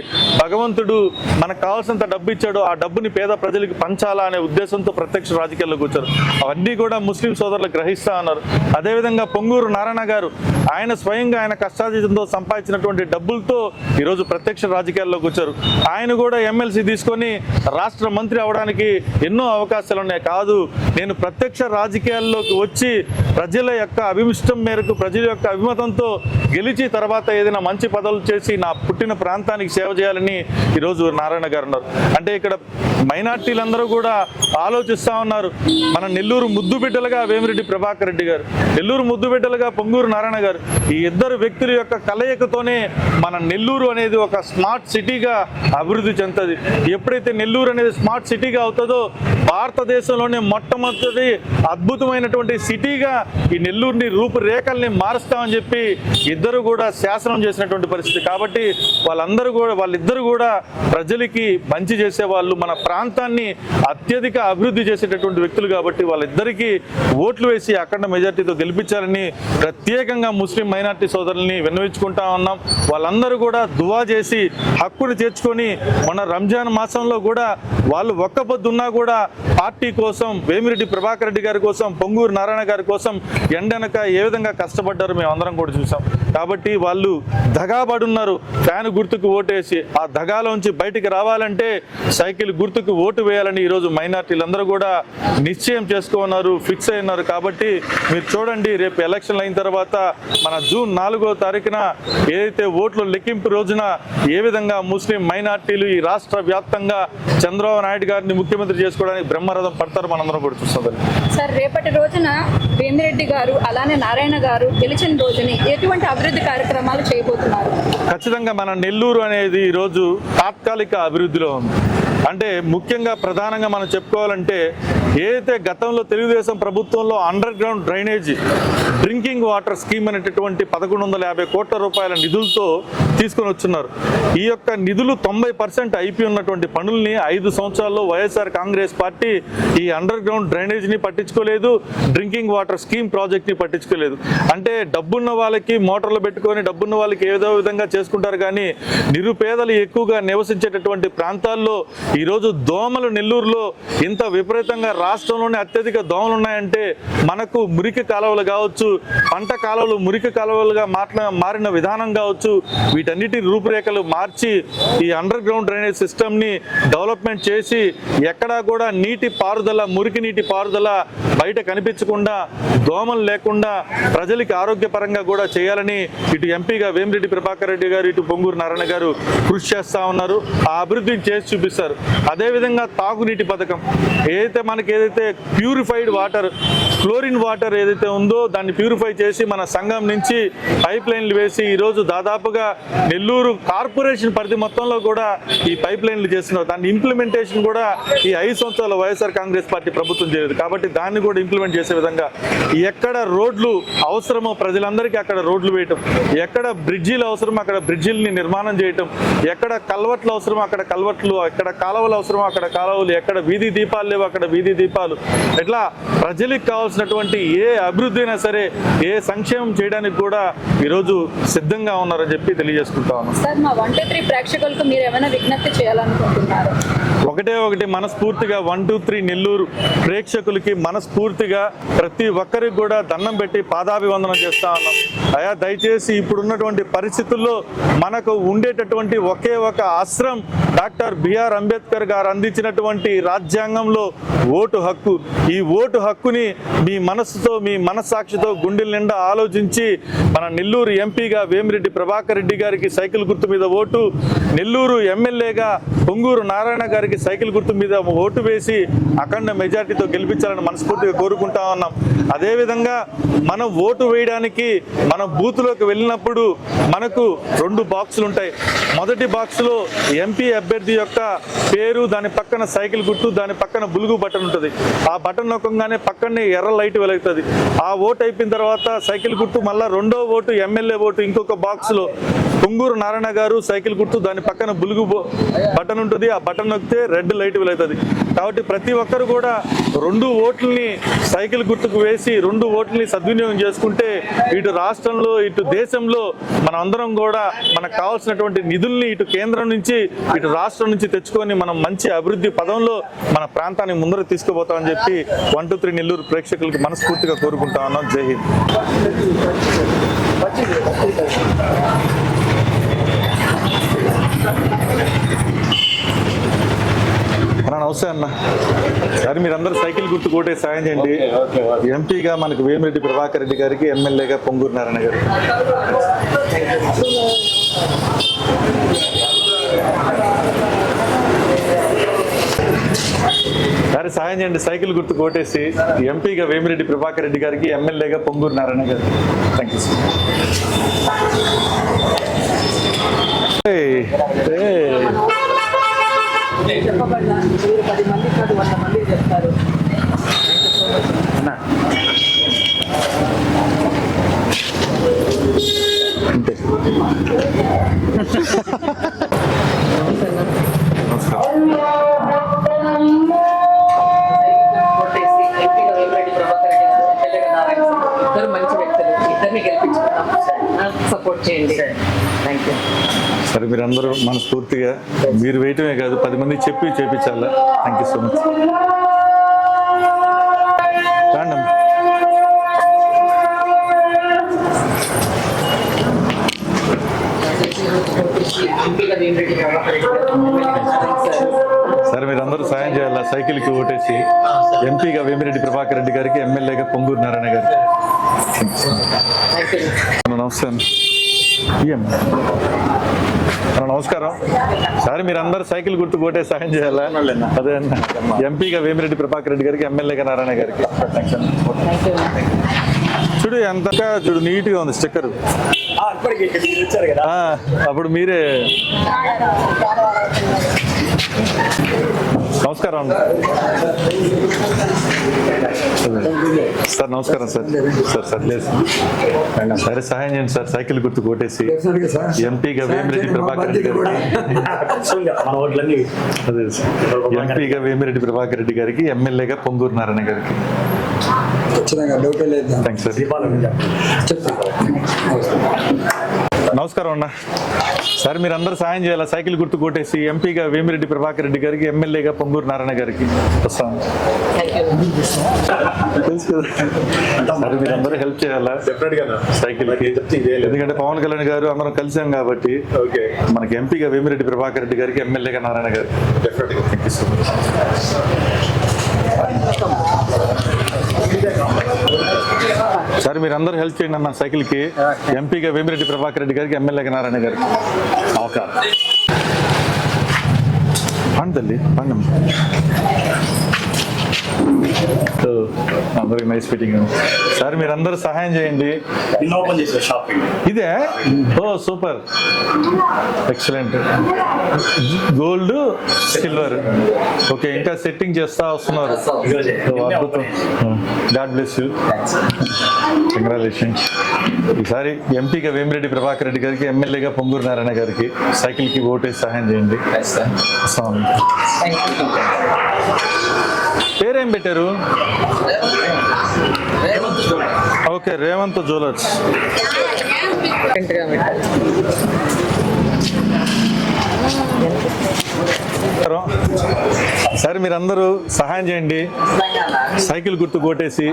భగవంతుడు మనకు కావాల్సినంత డబ్బు ఇచ్చాడు, ఆ డబ్బుని పేద ప్రజలకి పంచాలా అనే ఉద్దేశంతో ప్రత్యక్ష రాజకీయాల్లోకి వచ్చారు. అవన్నీ కూడా ముస్లిం సోదరులు గ్రహిస్తా ఉన్నారు. అదేవిధంగా పొంగూరు నారాయణ గారు ఆయన స్వయంగా ఆయన కష్టార్జితంతో సంపాదించినటువంటి డబ్బులతో ఈరోజు ప్రత్యక్ష రాజకీయాల్లోకి వచ్చారు. ఆయన కూడా ఎమ్మెల్సీ తీసుకొని రాష్ట్ర మంత్రి అవడానికి ఎన్నో అవకాశాలు చేయాలనే కాదు, నేను ప్రత్యక్ష రాజకీయాల్లోకి వచ్చి ప్రజల యొక్క అభిష్టం మేరకు, ప్రజల యొక్క అభిమతంతో గెలిచి తర్వాత ఏదైనా మంచి పదవులు చేసి నా పుట్టిన ప్రాంతానికి సేవ చేయాలని ఈరోజు నారాయణ గారు ఉన్నారు. అంటే ఇక్కడ మైనార్టీలందరూ కూడా ఆలోచిస్తూ ఉన్నారు. మన నెల్లూరు ముద్దు బిడ్డలుగా వేమిరెడ్డి ప్రభాకర్ రెడ్డి గారు, నెల్లూరు ముద్దు బిడ్డలుగా పొంగూరు నారాయణ గారు, ఈ ఇద్దరు వ్యక్తుల యొక్క కలయికతోనే మన నెల్లూరు అనేది ఒక స్మార్ట్ సిటీగా అభివృద్ధి చెందుతుంది. ఎప్పుడైతే నెల్లూరు అనేది స్మార్ట్ సిటీగా అవుతుందో భారతదేశంలోనే మొట్టమొదటి అద్భుతమైనటువంటి సిటీగా ఈ నెల్లూరుని రూపురేఖల్ని మారుస్తామని చెప్పి ఇద్దరు కూడా శాసనం చేసినటువంటి పరిస్థితి. కాబట్టి వాళ్ళిద్దరు కూడా ప్రజలకి మంచి చేసేవాళ్ళు, మన ప్రాంతాన్ని అత్యధిక అభివృద్ధి చేసేటటువంటి వ్యక్తులు. కాబట్టి వాళ్ళిద్దరికీ ఓట్లు వేసి అఖండ మెజార్టీతో గెలిపించాలని ప్రత్యేకంగా ముస్లిం మైనార్టీ సోదరుల్ని విన్నవించుకుంటా ఉన్నాం. వాళ్ళందరూ కూడా దువా చేసి హక్కును చేర్చుకొని మన రంజాన్ మాసంలో కూడా వాళ్ళు ఒక్క పొద్దున్నా కూడా పార్టీ కోసం, వేమిరెడ్డి ప్రభాకర్ రెడ్డి గారి కోసం, పొంగూరు నారాయణ గారి కోసం ఎండనక ఏ విధంగా కష్టపడ్డారో మేము అందరం కూడా చూసాం. కాబట్టి వాళ్ళు దగాబడున్నారు. ఫ్యాన్ గుర్తుకు ఓటేసి ఆ దగాలోంచి బయటికి రావాలంటే సైకిల్ గుర్తుకు ఓటు వేయాలని ఈరోజు మైనార్టీలందరూ కూడా నిశ్చయం చేసుకున్నారు, ఫిక్స్ అయినారు. కాబట్టి మీరు చూడండి, రేపు ఎలక్షన్లు అయిన తర్వాత మన జూన్ 4వ తారీఖున ఏదైతే ఓట్ల లెక్కింపు రోజున ఏ విధంగా ముస్లిం మైనార్టీలు ఈ రాష్ట్ర వ్యాప్తంగా చంద్రబాబు నాయుడు గారిని ముఖ్యమంత్రి చేసుకోవడానికి బ్రహ్మరథం పడతారు, మనందరం కూడా చూస్తాం. సార్, రేపటి రోజున వేమిరెడ్డి గారు అలానే నారాయణ గారు గెలిచిన రోజుని ఎటువంటి అభివృద్ధి కార్యక్రమాలు చేయబోతున్నారు? ఖచ్చితంగా మన నెల్లూరు అనేది ఈరోజు తాత్కాలిక అభివృద్ధిలో ఉంది. అంటే ముఖ్యంగా ప్రధానంగా మనం చెప్పుకోవాలంటే ఏదైతే గతంలో తెలుగుదేశం ప్రభుత్వంలో under ground drainage drinking water scheme అనేటటువంటి 1150 కోట్ల రూపాయల నిధులతో తీసుకొని వచ్చున్నారు. ఈ యొక్క నిధులు 90% అయిపోయి ఉన్నటువంటి పనుల్ని 5 సంవత్సరాల్లో వైఎస్ఆర్ కాంగ్రెస్ పార్టీ ఈ అండర్ గ్రౌండ్ డ్రైనేజీని పట్టించుకోలేదు, డ్రింకింగ్ వాటర్ స్కీమ్ ప్రాజెక్ట్ని పట్టించుకోలేదు. అంటే డబ్బున్న వాళ్ళకి మోటార్లు పెట్టుకొని డబ్బున్న వాళ్ళకి ఏదో విధంగా చేసుకుంటారు, కానీ నిరుపేదలు ఎక్కువగా నివసించేటటువంటి ప్రాంతాల్లో ఈరోజు దోమలు నెల్లూరులో ఇంత విపరీతంగా రాష్ట్రంలోనే అత్యధిక దోమలు ఉన్నాయంటే మనకు మురికి కాలువలు కావచ్చు, పంట కాలువలు మురికి కాలువలుగా మారిన విధానం కావచ్చు, వీటన్నిటి రూపురేఖలు మార్చి ఈ అండర్ గ్రౌండ్ డ్రైనేజ్ సిస్టమ్ని డెవలప్మెంట్ చేసి ఎక్కడా కూడా నీటి పారుదల, మురికి నీటి పారుదల బయట కనిపించకుండా, దోమలు లేకుండా ప్రజలకి ఆరోగ్యపరంగా కూడా చేయాలని ఇటు ఎంపీగా వేమిరెడ్డి ప్రభాకర్ రెడ్డి గారు, ఇటు పొంగూరు నారాయణ గారు కృషి చేస్తూ ఉన్నారు. ఆ అభివృద్ధిని చేసి చూపిస్తారు. అదేవిధంగా తాగునీటి పథకం ఏదైతే ప్యూరిఫైడ్ వాటర్, క్లోరిన్ వాటర్ ఏదైతే ఉందో దాన్ని ప్యూరిఫై చేసి మన సంఘం నుంచి పైప్ లైన్లు వేసి ఈరోజు దాదాపుగా నెల్లూరు కార్పొరేషన్ పరిధి మొత్తంలో కూడా ఈ పైప్ లైన్లు చేస్తున్నారు. దాని ఇంప్లిమెంటేషన్ కూడా ఈ 5 సంవత్సరాల వైఎస్ఆర్ కాంగ్రెస్ పార్టీ ప్రభుత్వం చేయలేదు. కాబట్టి దాన్ని కూడా ఇంప్లిమెంట్ చేసే విధంగా ఎక్కడ రోడ్లు అవసరమో ప్రజలందరికీ అక్కడ రోడ్లు వేయటం, ఎక్కడ బ్రిడ్జీలు అవసరమో అక్కడ బ్రిడ్జీలని నిర్మాణం చేయటం, ఎక్కడ కల్వర్ట్లు అవసరమో అక్కడ కల్వర్ట్లు, ఎక్కడ కాలువలు అవసరమో అక్కడ కాలువలు, ఎక్కడ వీధి దీపాలు లేవు అక్కడ వీధి దీపాలు, ఇట్లా ప్రజలకు కావాల్సినటువంటి ఏ అభివృద్ధి అయినా సరే, ఏ సంక్షేమం చేయడానికి కూడా ఈరోజు సిద్ధంగా ఉన్నారని చెప్పి తెలియజేసుకుంటా ఉన్నాం. సార్, మా 123 ప్రేక్షకులకు మీరు ఏమైనా విజ్ఞప్తి చేయాలనుకుంటున్నారు? ఒకటే మనస్ఫూర్తిగా 123 నెల్లూరు ప్రేక్షకులకి మనస్ఫూర్తిగా ప్రతి ఒక్కరికి కూడా దండం పెట్టి పాదాభివందనం చేస్తా ఉన్నాం. అయ్యా, దయచేసి ఇప్పుడున్నటువంటి పరిస్థితుల్లో మనకు ఉండేటటువంటి ఒకే ఒక అస్త్రం డాక్టర్ బిఆర్ అంబేద్కర్ గారు అందించినటువంటి రాజ్యాంగంలో ఓటు హక్కు. ఈ ఓటు హక్కుని మీ మనస్సుతో, మీ మనస్సాక్షితో గుండెల నిండా ఆలోచించి మన నెల్లూరు ఎంపీగా వేమిరెడ్డి ప్రభాకర్ రెడ్డి గారికి సైకిల్ గుర్తు మీద ఓటు, నెల్లూరు ఎమ్మెల్యేగా పొంగూరు నారాయణ గారికి సైకిల్ గుర్తు మీద ఓటు వేసి అఖండ మెజార్టీతో గెలిపించాలని మనస్ఫూర్తిగా కోరుకుంటా ఉన్నాం. అదేవిధంగా మనం ఓటు వేయడానికి మనం బూత్లోకి వెళ్ళినప్పుడు మనకు 2 బాక్సులు ఉంటాయి. మొదటి బాక్సులో ఎంపీ అభ్యర్థి యొక్క పేరు, దాని పక్కన సైకిల్ గుర్తు, దాని పక్కన బులుగు బటన్ ఉంటుంది. ఆ బటన్ నొక్కగానే పక్కనే ఎర్ర లైట్ వెలుగుతుంది. ఆ ఓటు అయిపోయిన తర్వాత సైకిల్ గుర్తు మళ్ళీ 2వ ఓటు ఎమ్మెల్యే ఓటు ఇంకొక బాక్స్లో పొంగూరు నారాయణ గారు సైకిల్ గుర్తు, దాని పక్కన బులుగు బటన్ ఉంటుంది. ఆ బటన్ నొక్కితే రెడ్ లైట్ వెలుగుతుంది. కాబట్టి ప్రతి ఒక్కరు కూడా 2 ఓట్లని సైకిల్ గుర్తుకు వేసి 2 ఓట్లని సద్వినియోగం చేసుకుంటే ఇటు రాష్ట్రంలో, ఇటు దేశంలో మనం అందరం కూడా మనకు కావాల్సినటువంటి నిధుల్ని ఇటు కేంద్రం నుంచి, ఇటు రాష్ట్రం నుంచి తెచ్చుకొని మనం మంచి అభివృద్ధి పదంలో మన ప్రాంతాన్ని ముందర తీసుకుపోతామని చెప్పి 123 నెల్లూరు ప్రేక్షకులకి మనస్ఫూర్తిగా కోరుకుంటా ఉన్నాం. జై హింద్. అన్న నమస్తే. నమస్తే అన్న. సరే మీరందరూ సైకిల్ గుర్తు కోటే సాయం చేయండి. ఎంపీగా మనకు వేమిరెడ్డి ప్రభాకర్ రెడ్డి గారికి, ఎమ్మెల్యేగా పొంగూరు నారాయణ గారికి. సరే సాయం చేయండి. సైకిల్ గుర్తు కోటేసి ఎంపీగా వేమిరెడ్డి ప్రభాకర్ రెడ్డి గారికి, ఎమ్మెల్యేగా పొంగూరు నారాయణ గారికి. Thank you sir. చెప్పబడ్డా మీరు 10 మంది కాదు 100 మంది చెప్తారు. అంతే. కొట్టేసి ఎంపీగా వేమిరెడ్డి ప్రభాకర్ రెడ్డి గారు, ఎమ్మెల్యేగా నారాయణ స్వామి, ఇద్దరు మంచి వ్యక్తులు, ఇద్దరిని గెలిపించుకుందాం. సపోర్ట్ చేయండి. Thank you. సరే మీరందరూ మనస్ఫూర్తిగా మీరు వేయటమే కాదు 10 మంది చెప్పి చేపించాలా. Thank you so much. రాండి. ఎంపీగా వేమిరెడ్డి ప్రభాకర్ రెడ్డి గారు, ఎమ్మెల్యేగా నారాయణ సార్. సరే మీరందరూ సాయం చేయాలా. సైకిల్కి ఓటేసి ఎంపీగా వేమిరెడ్డి ప్రభాకర్ రెడ్డి గారికి, ఎమ్మెల్యేగా పొంగూరు నారాయణ గారికి. Thank you. నమస్తే అన్న. నమస్కారం. సరే మీరందరూ సైకిల్ గుర్తు కోటే సాయం చేయాలా. అదే అన్న. ఎంపీగా వేమిరెడ్డి ప్రభాకర్ రెడ్డి గారికి, ఎమ్మెల్యేగా నారాయణ గారికి. Thank you. చూడు ఎంత చూడు నీట్ గా ఉంది స్టిక్కర్. ఇప్పటికి మీరు వచ్చారు కదా. అప్పుడు మీరే. నమస్కారం సార్. నమస్కారం సార్. సార్ లేదు సరే సహాయం చేయండి సార్. సైకిల్ గుర్తు కొట్టేసి ఎంపీగా వేమిరెడ్డి ప్రభాకర్ రెడ్డి గారికి, మన ఓట్లన్నీ అదే ఎంపీగా వేమిరెడ్డి ప్రభాకర్ రెడ్డి గారికి, ఎమ్మెల్యేగా పొంగూరు నారాయణ గారికి. Thanks sir. నమస్కారం అన్న. సార్ మీరందరూ సాయం చేయాలా. సైకిల్ గుర్తు కొట్టేసి ఎంపీగా వేమిరెడ్డి ప్రభాకర్ రెడ్డి గారికి, ఎమ్మెల్యేగా పొంగూరు నారాయణ గారికి వస్తాను. తెలుసు కదా. సరే మీరందరూ హెల్ప్ చేయాలా సైకిల్. ఎందుకంటే పవన్ కళ్యాణ్ గారు అందరం కలిసాం కాబట్టి మనకి ఎంపీగా వేమిరెడ్డి ప్రభాకర్ రెడ్డి గారికి, ఎమ్మెల్యేగా నారాయణ గారికి. Thank you so much. సరే మీరందరూ హెల్ప్ చేయండి అన్న. సైకిల్కి ఎంపీగా వేమిరెడ్డి ప్రభాకర్ రెడ్డి గారికి, ఎమ్మెల్యేగా నారాయణ గారికి. పండి తల్లి పండి. అందరికి నైస్ ఫిట్టింగ్. సార్ మీరందరూ సహాయం చేయండి. ఓపెన్ చేసిన షాపింగ్ ఇదే. Oh super, excellent. Gold, silver. Okay, ఇంకా సెట్టింగ్ చేస్తా వస్తున్నారు. అద్భుతం. God bless you. కంగ్రాచులేషన్స్. ఈసారి ఎంపీగా వేమిరెడ్డి ప్రభాకర్ రెడ్డి గారికి, ఎమ్మెల్యేగా పొంగూరు నారాయణ గారికి సైకిల్కి ఓటేసి సహాయం చేయండి. పేరేం పెట్టారు? Okay, Revanth jewellers. సరే మీరందరూ సహాయం చేయండి. సైకిల్ గుర్తు కొట్టేసి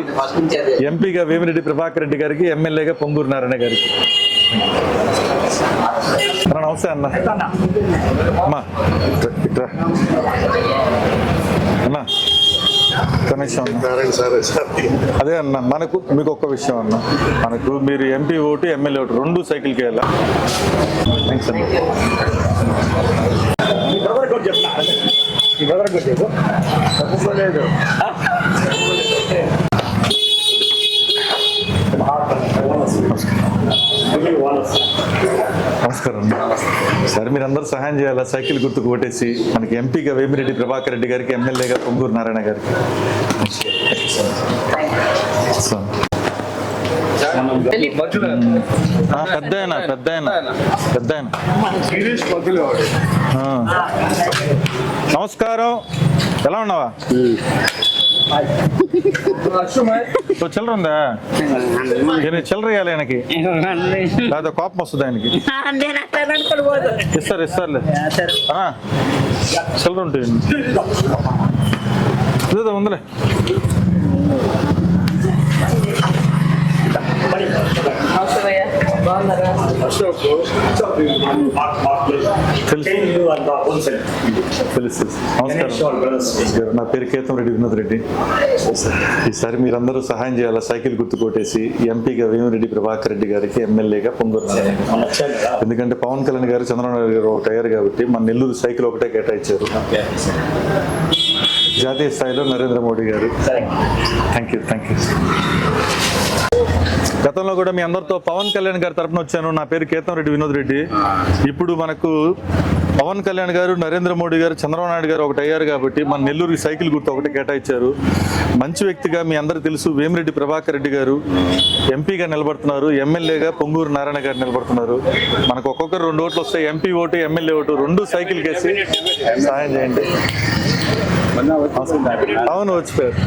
ఎంపీగా వేమిరెడ్డి ప్రభాకర్ రెడ్డి గారికి, ఎమ్మెల్యేగా పొంగూరు నారాయణ గారికి. నమస్తే అన్న. అమ్మా ఇట్రా అన్నా. కనెక్షన్ అదే అన్న. మనకు మీకు ఒక్క విషయం అన్న. మనకు మీరు ఎంపీ ఓటు, ఎమ్మెల్యే ఓటు రెండు సైకిల్కి వెళ్ళా. థ్యాంక్స్ అన్న. నమస్కారం. సరే మీరందరూ సహాయం చేయాలా. సైకిల్ గుర్తుకు ఓటేసి మనకి ఎంపీగా వేమిరెడ్డి ప్రభాకర్ రెడ్డి గారికి, ఎమ్మెల్యేగా పొంగూరు నారాయణ గారికి. పెద్ద నమస్కారం. ఎలా ఉన్నావా? చిల్లర ఉందా? చిల్లర ఇవ్వాలి ఆయనకి, లేదా కోపం వస్తుంది ఆయనకి. ఇస్తారులే చిల్లర ఉంటుంది. ఉందిలే. అవసరమయ్యా. బాగున్నారా? తెలుసు. నమస్కారం. నా పేరు కేతం రెడ్డి, వినోద్ రెడ్డి. ఈసారి మీరందరూ సహాయం చేయాలా, సైకిల్ గుర్తు కొట్టేసి ఎంపీగా వేమిరెడ్డి ప్రభాకర్ రెడ్డి గారికి, ఎమ్మెల్యేగా పొంగూరు. ఎందుకంటే పవన్ కళ్యాణ్ గారు, చంద్రబాబు నాయుడు గారు ఒకటి అయ్యారు కాబట్టి మన నెల్లూరు సైకిల్ ఒకటే కేటాయించారు. జాతీయ స్థాయిలో నరేంద్ర మోడీ గారు. Thank you. గతంలో కూడా మీ అందరితో పవన్ కళ్యాణ్ గారి తరపున వచ్చాను. నా పేరు కేతం రెడ్డి, వినోద్ రెడ్డి. ఇప్పుడు మనకు పవన్ కళ్యాణ్ గారు, నరేంద్ర మోడీ గారు, చంద్రబాబు నాయుడు గారు ఒకటి అయ్యారు కాబట్టి మన నెల్లూరుకి సైకిల్ గుర్తు ఒకటి కేటాయించారు. మంచి వ్యక్తిగా మీ అందరూ తెలుసు, వేమిరెడ్డి ప్రభాకర్ రెడ్డి గారు ఎంపీగా నిలబడుతున్నారు, ఎమ్మెల్యేగా పొంగూరు నారాయణ గారు నిలబడుతున్నారు. మనకు ఒక్కొక్కరు 2 ఓట్లు వస్తాయి, MP vote, MLA vote, 2 cycle కేసి సహాయం చేయండి. అవును, వచ్చిపోయారు.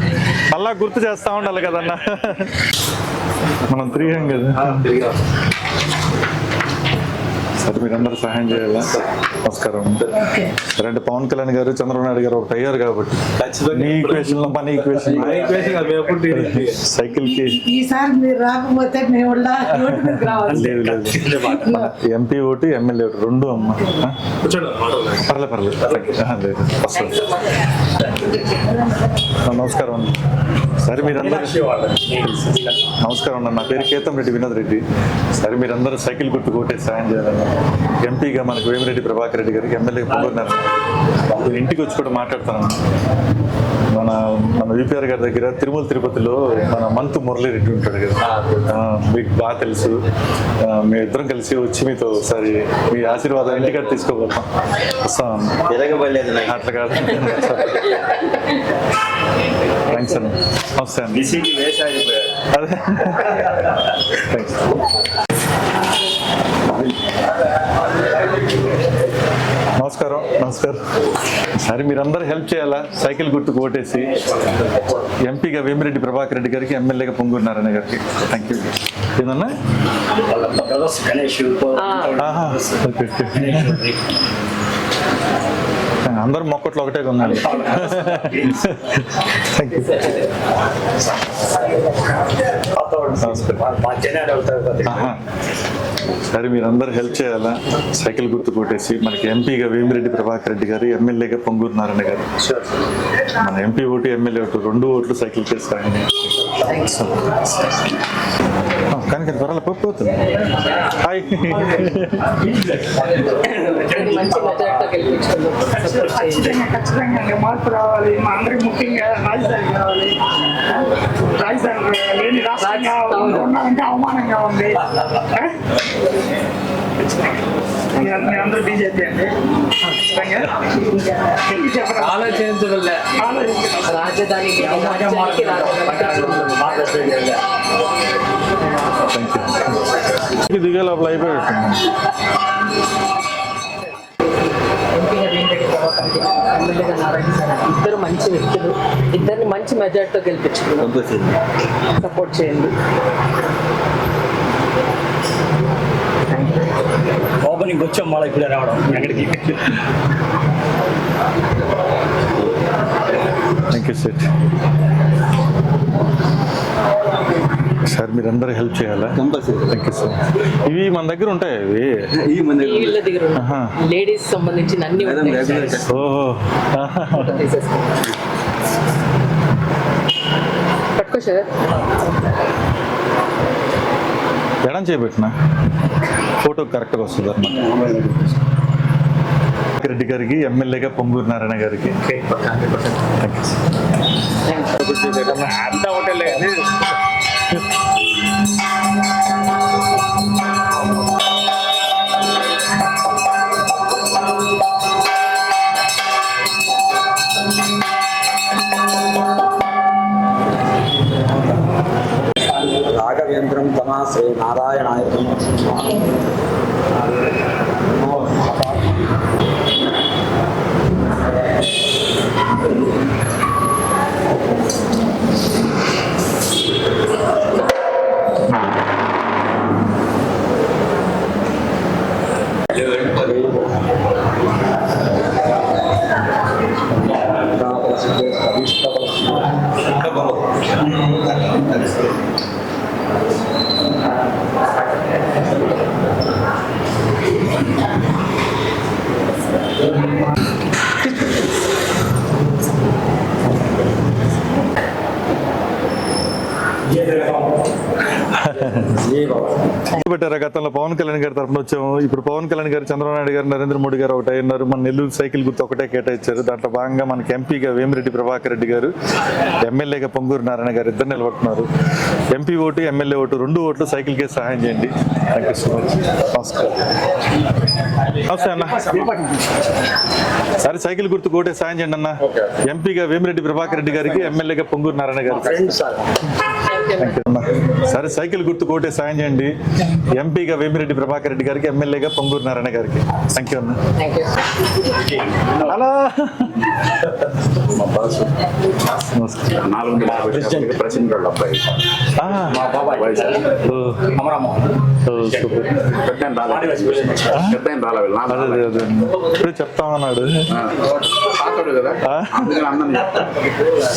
మళ్ళా గుర్తు చేస్తా ఉండాలి కదన్నా, మనం తిరిగాం కదా. సరే, మీరందరూ సహాయం చేయాలా? నమస్కారం. సరే అంటే పవన్ కళ్యాణ్ గారు, చంద్రబాబు నాయుడు గారు ఒకటి అయ్యారు కాబట్టి మీ ఈక్వేషన్ లో మన ఈక్వేషన్ సైకిల్ కి ఈసారి మీరు రాకపోతే మేము లేదు మన ఎంపీ ఓటు, ఎమ్మెల్యే ఓటు 2 అమ్మ. పర్లేదు. లేదు, నమస్కారం. సరే మీరందరూ నమస్కారం అన్న. నా పేరు కేతం రెడ్డి, వినోద్ రెడ్డి. సరే మీరందరూ సైకిల్ గుర్తు కొట్టేసి సాయం చేయాలన్న. ఎంపీగా మనకు వేమిరెడ్డి ప్రభాకర్ రెడ్డి గారికి, ఎమ్మెల్యే పొంగున్నారు. నేను ఇంటికి వచ్చి కూడా మాట్లాడతాను. మన విపిఆర్ గారి దగ్గర తిరుమల తిరుపతిలో మన మంతు మురళీరెడ్డి ఉంటాడు కదా, మీకు బాగా తెలుసు. మేమిద్దరం కలిసి వచ్చి మీతో ఒకసారి మీ ఆశీర్వాదం ఇంటికాడ తీసుకోగలుగుతాం. వస్తాం. అట్లా కాదు. థ్యాంక్స్ అన్న. నమస్తే అండి. అదే థ్యాంక్స్. నమస్కారం. సరే మీరందరూ హెల్ప్ చేయాలా, సైకిల్ గుర్తుకు ఓటేసి ఎంపీగా వేమిరెడ్డి ప్రభాకర్ రెడ్డి గారికి, ఎమ్మెల్యేగా పొంగూరు నారాయణ గారికి. Thank you. ఏదన్నా అందరూ మొక్కట్లో ఒకటే కొన్నాను. Thank you. సరే మీరందరూ హెల్ప్ చేయాలా, సైకిల్ గుర్తు కొట్టేసి మనకి ఎంపీగా వేమిరెడ్డి ప్రభాకర్ రెడ్డి గారు, ఎమ్మెల్యేగా పొంగూరు నారాయణ గారు. మన ఎంపీ ఓటు, ఎమ్మెల్యే ఓటు 2 ఓట్లు సైకిల్ చేస్తారండి. కానీ త్వరలో పోతుంది. హాయ్. ఖచ్చితంగా మార్పు రావాలి. మా అందరికి ముఖ్యంగా రాజధాని కావాలి. రాజధాని లేని రాష్ట్రంగా ఉన్నామంటే అవమానంగా ఉంది. మీ అందరూ బీజేపీ అండి. ఆలోచించడం రాజధానికి దిగే లోపల అయిపోయింది. ఎమ్మెల్యేగా నారాయణ సార్, ఇద్దరు మంచి వ్యక్తులు, ఇద్దరిని మంచి మెజార్టీతో గెలిపించుకున్నాం. సపోర్ట్ చేయండి. ఓపెనింగ్ వచ్చాం, మళ్ళీ ఇప్పుడే రావడం ఎక్కడికి. Thank you sir. సార్ మీరందరూ హెల్ప్ చేయాలా? Thank you sir. ఇవి మన దగ్గర ఉంటాయి. వీళ్ళ దగ్గర లేడీస్ సంబంధించిన అన్ని పట్టుకో సార్. ఎడం చేయబెట్టిన ఫోటో కరెక్ట్గా వస్తుంది అన్నమాట. రెడ్డి గారికి, ఎమ్మెల్యేగా పొంగూరు నారాయణ గారికి. అంతా ఒకటే లేదు. రాఘవేంద్రం తమ శ్రీ నారాయణాయ. గుర్తుపెట్టారా? గతంలో పవన్ కళ్యాణ్ గారి తరఫున వచ్చాము. ఇప్పుడు పవన్ కళ్యాణ్ గారు, చంద్రబాబు నాయుడు గారు, నరేంద్ర మోడీ గారు ఒకటే ఉన్నారు. మన నెల్లూరు సైకిల్ గుర్తు ఒకటే కేటాయించారు. దాంట్లో భాగంగా మనకి ఎంపీగా వేమిరెడ్డి ప్రభాకర్ రెడ్డి గారు, ఎమ్మెల్యేగా పొంగూరు నారాయణ గారు ఇద్దరు నిలబడుతున్నారు. ఎంపీ ఓటు, ఎమ్మెల్యే ఓటు, 2 ఓట్లు సైకిల్కే సహాయం చేయండి. Thank you so much. నమస్కారం. నమస్తే అన్న. సరే, సైకిల్ గుర్తు కోటే సాయం చేయండి అన్న. ఎంపీగా వేమిరెడ్డి ప్రభాకర్ రెడ్డి గారికి, ఎమ్మెల్యేగా పొంగూరు నారాయణ గారికి. సరే, సైకిల్ గుర్తు కోటే సాయం చేయండి. ఎంపీగా వేమిరెడ్డి ప్రభాకర్ రెడ్డి గారికి, ఎమ్మెల్యేగా పొంగూరు నారాయణ గారికి. థ్యాంక్ యూ అన్న. అలా ఇప్పుడు చెప్తామన్నాడు.